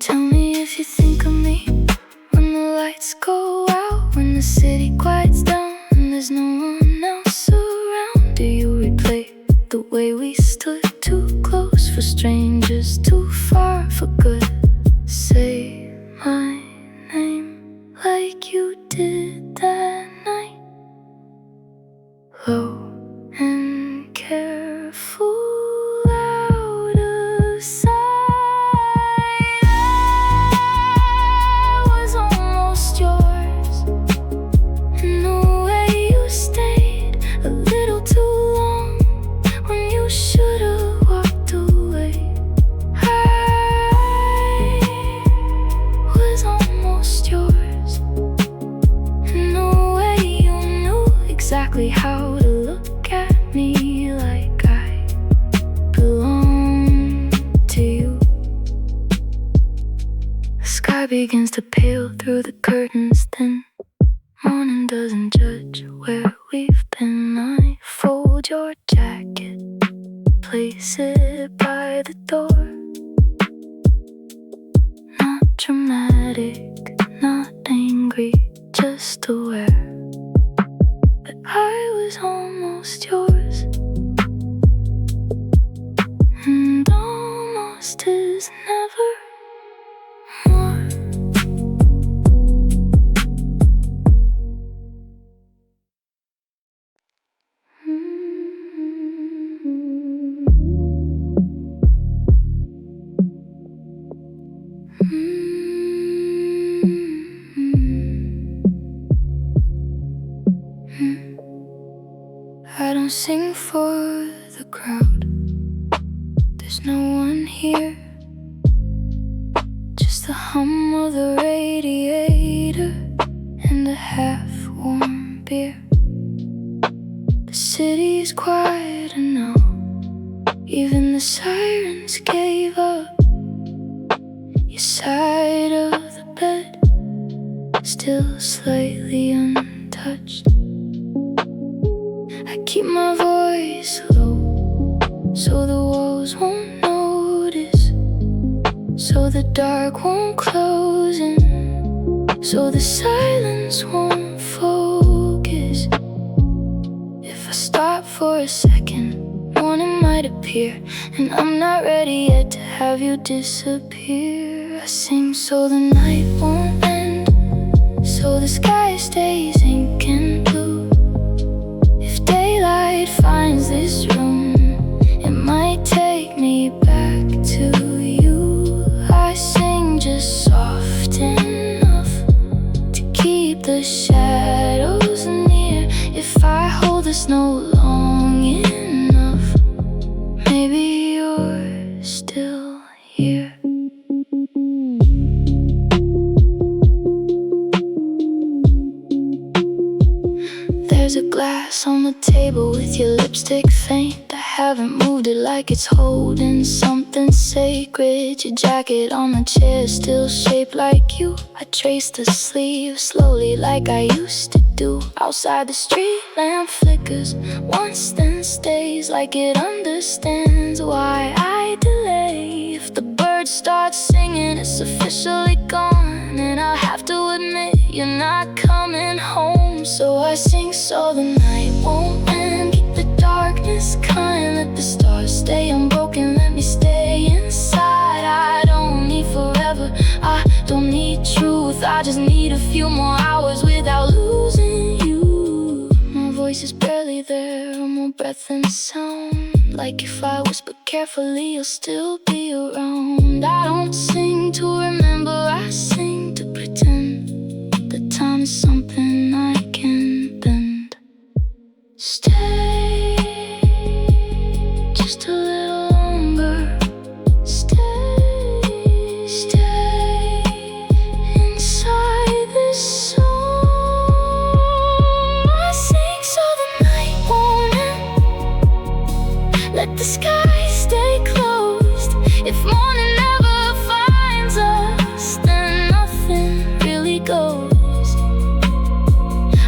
Speaker 1: Tell me if you think of me when the lights go out, when the city quiets down and there's no one else around. Do you replay the way we stood too close for strangers, too far for good? Say my name like you did that night, low and careful, out of sight. I was almost yours, and the way you stayed a little too long when you should've walked away. I was almost yours, and the way you knew exactly how to look at me, like I belong to you. The sky begins to pale through the curtains, then morning doesn't judge where we've been. I fold your jacket, place it by the door. Not dramatic, not angry, just aware that I was almost yours, and almost is never more. I don't sing for the crowd, there's no one here, just the hum of the radiator and a half-warm beer. The city's quieter now, even the sirens gave up. Your side of the bed still slightly untouched. I keep my voice low so the walls won't notice, so the dark won't close in, so the silence won't focus. If I stop for a second, morning might appear, and I'm not ready yet to have you disappear. I sing so the night won't end, so the sky stays inking. leaves this room, it might take me back to you. I sing just soft enough to keep the shadows near. If I hold the snow long enough, maybe you're still here. There's a glass on the table with your lipstick faint. I haven't moved it like it's holding something sacred. Your jacket on the chair is still shaped like you. I trace the sleeve slowly like I used to do. Outside the street lamp flickers once then stays, like it understands why I delay. If the bird starts singing, it's officially gone, and I have to admit you're not coming home. So I sing so the night won't end. Keep the darkness kind, let the stars stay unbroken. Let me stay inside. I don't need forever, I don't need truth. I just need a few more hours without losing you. My voice is barely there, more breath than sound. Like if I whisper carefully, you'll still be around. I don't sing to remember, I sing to pretend that time is something I can bend. Stay just a little longer. Stay inside this song. I sing so the night won't end. Let the sky stay closed. If morning never finds us, then nothing really goes.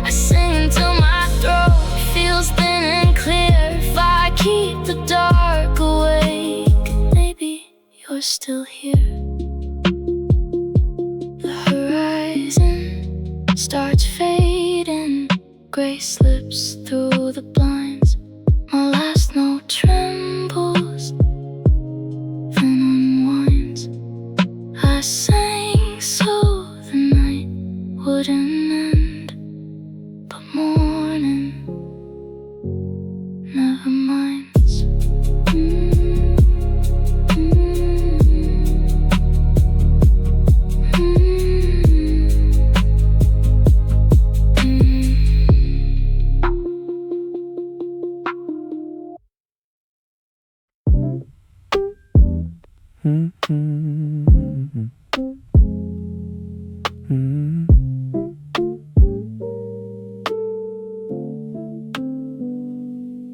Speaker 1: I sing until my throat feels thin and clear. If I keep the dark awake, maybe you're still here. The horizon starts fading, gray slips through the blinds. My last note trembles, then unwinds. I sang so the night wouldn't end, but morning never minds.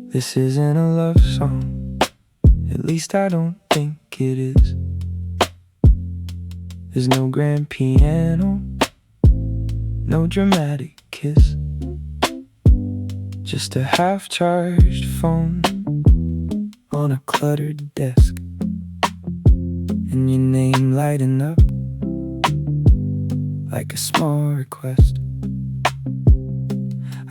Speaker 2: This isn't a love song, at least I don't think it is. There's no grand piano, no dramatic kiss, just a half-charged phone on a cluttered desk, and your name lighting up like a small request.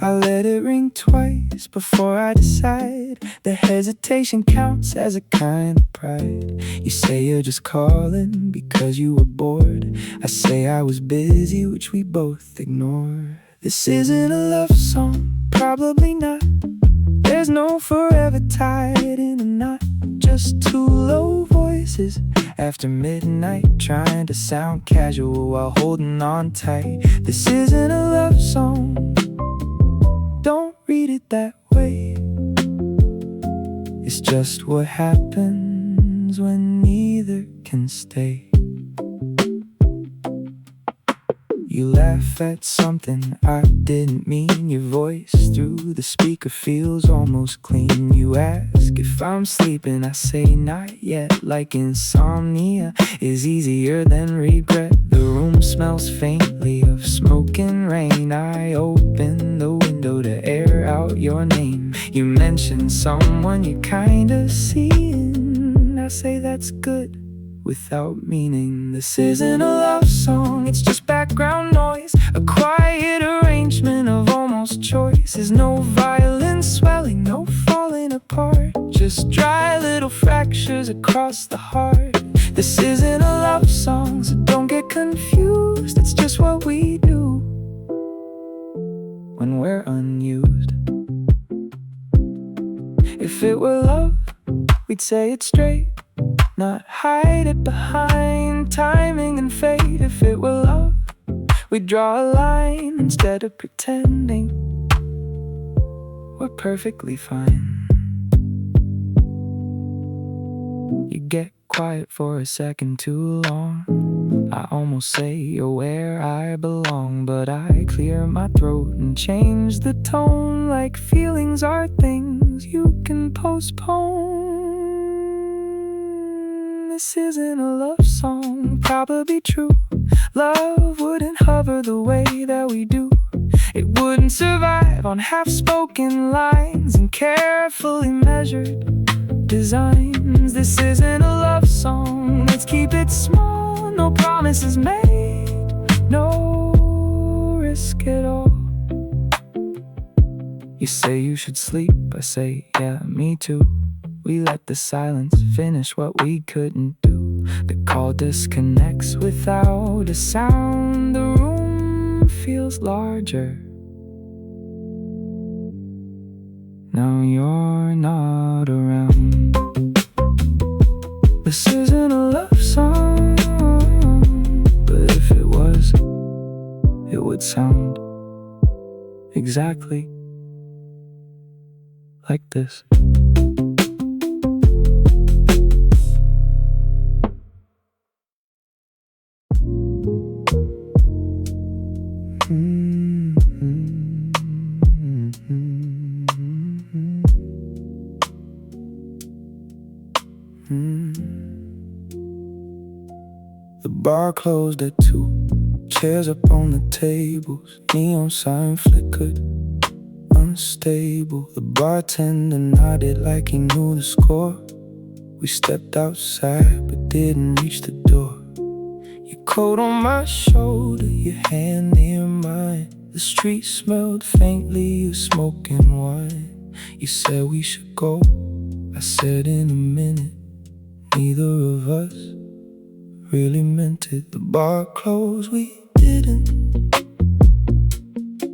Speaker 2: I let it ring twice before I decide. The hesitation counts as a kind of pride. You say you're just calling because you were bored. I say I was busy, which we both ignore. This isn't a love song, probably not. There's no forever tied in a knot. Just two low voices after midnight, trying to sound casual while holding on tight. This isn't a love song, don't read it that way. It's just what happens when neither can stay. You laugh at something I didn't mean. Your voice through the speaker feels almost clean. You ask if I'm sleeping, I say not yet. Like insomnia is easier than regret. The room smells faintly of smoke and rain. I open the window to air out your name. You mention someone you're kinda seeing. I say that's good without meaning. This isn't a love song, it's just background noise. A quiet arrangement of almost choices. No violin swelling, no falling apart. Just dry little fractures across the heart. This isn't a love song, so don't get confused. It's just what we do when we're unused. If it were love, we'd say it straight, not hide it behind timing and fate. If it were love, we'd draw a line instead of pretending we're perfectly fine. You get quiet for a second too long. I almost say you're where I belong, but I clear my throat and change the tone, like feelings are things you can postpone. This isn't a love song, probably true. Love wouldn't hover the way that we do. It wouldn't survive on half-spoken lines and carefully measured designs. This isn't a love song, let's keep it small. No promises made, no risk at all. You say you should sleep, I say yeah, me too. We let the silence finish what we couldn't do. The call disconnects without a sound. The room feels larger. Now you're not around. This isn't a love song, but if it was, it would sound exactly like this. The bar closed at 2, chairs up on the tables, neon sign flickered, unstable. The bartender nodded like he knew the score. We stepped outside but didn't reach the door. Your coat on my shoulder, your hand near mine. The street smelled faintly of smoking wine. You said we should go, I said in a minute. Neither of us really meant it. The bar closed, we didn't.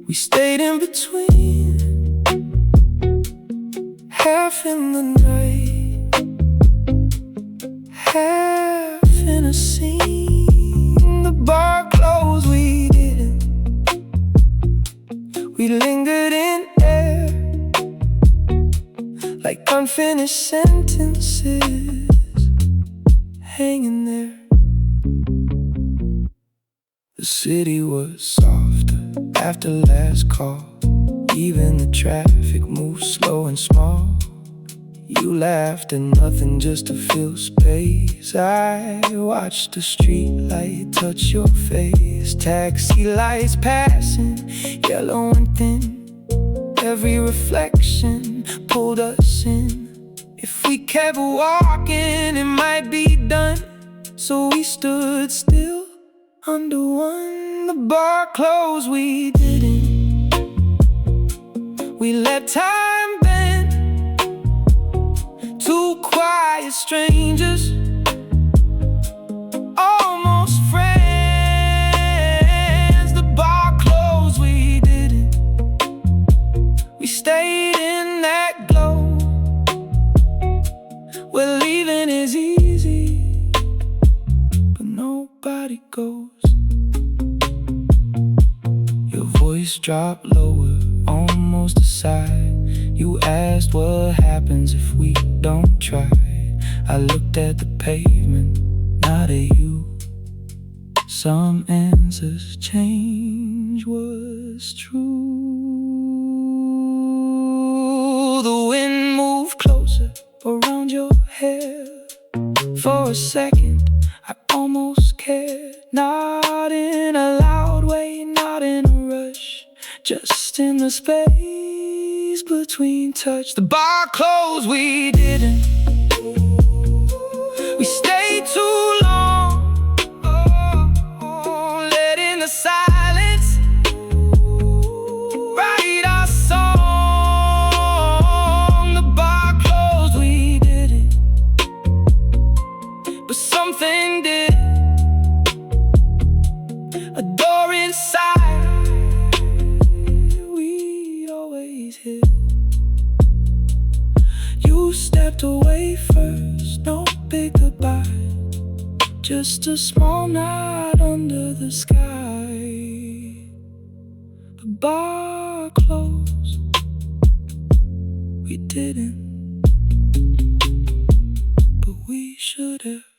Speaker 2: We stayed in between, half in the night, half in a scene. The bar closed, we didn't. We lingered in air, like unfinished sentences hanging there. The city was softer after last call. Even the traffic moved slow and small. You laughed at nothing just to fill space. I watched the street light touch your face. Taxi lights passing, yellow and thin. Every reflection pulled us in. If we kept walking, it might be done. So we stood still under one. The bar closed, we didn't. We let time bend. Two quiet strangers, almost friends. The bar closed, we didn't. We stayed in that glow. Where leaving is easy, but nobody goes. Your voice dropped lower, almost a sigh. You asked what happens if we don't try. I looked at the pavement, not at you. Some answers change what's true. The wind moved closer around your hair. For a second, I almost cared. Not in a loud way, not in a rush, just in the space between touch. The bar closed, we didn't. We stayed too long, letting the silence write our song. The bar closed, we didn't, but something did. A door inside we always hid. walked away first, no big goodbye, just a small night under the sky. The bar closed, we didn't, but we should have.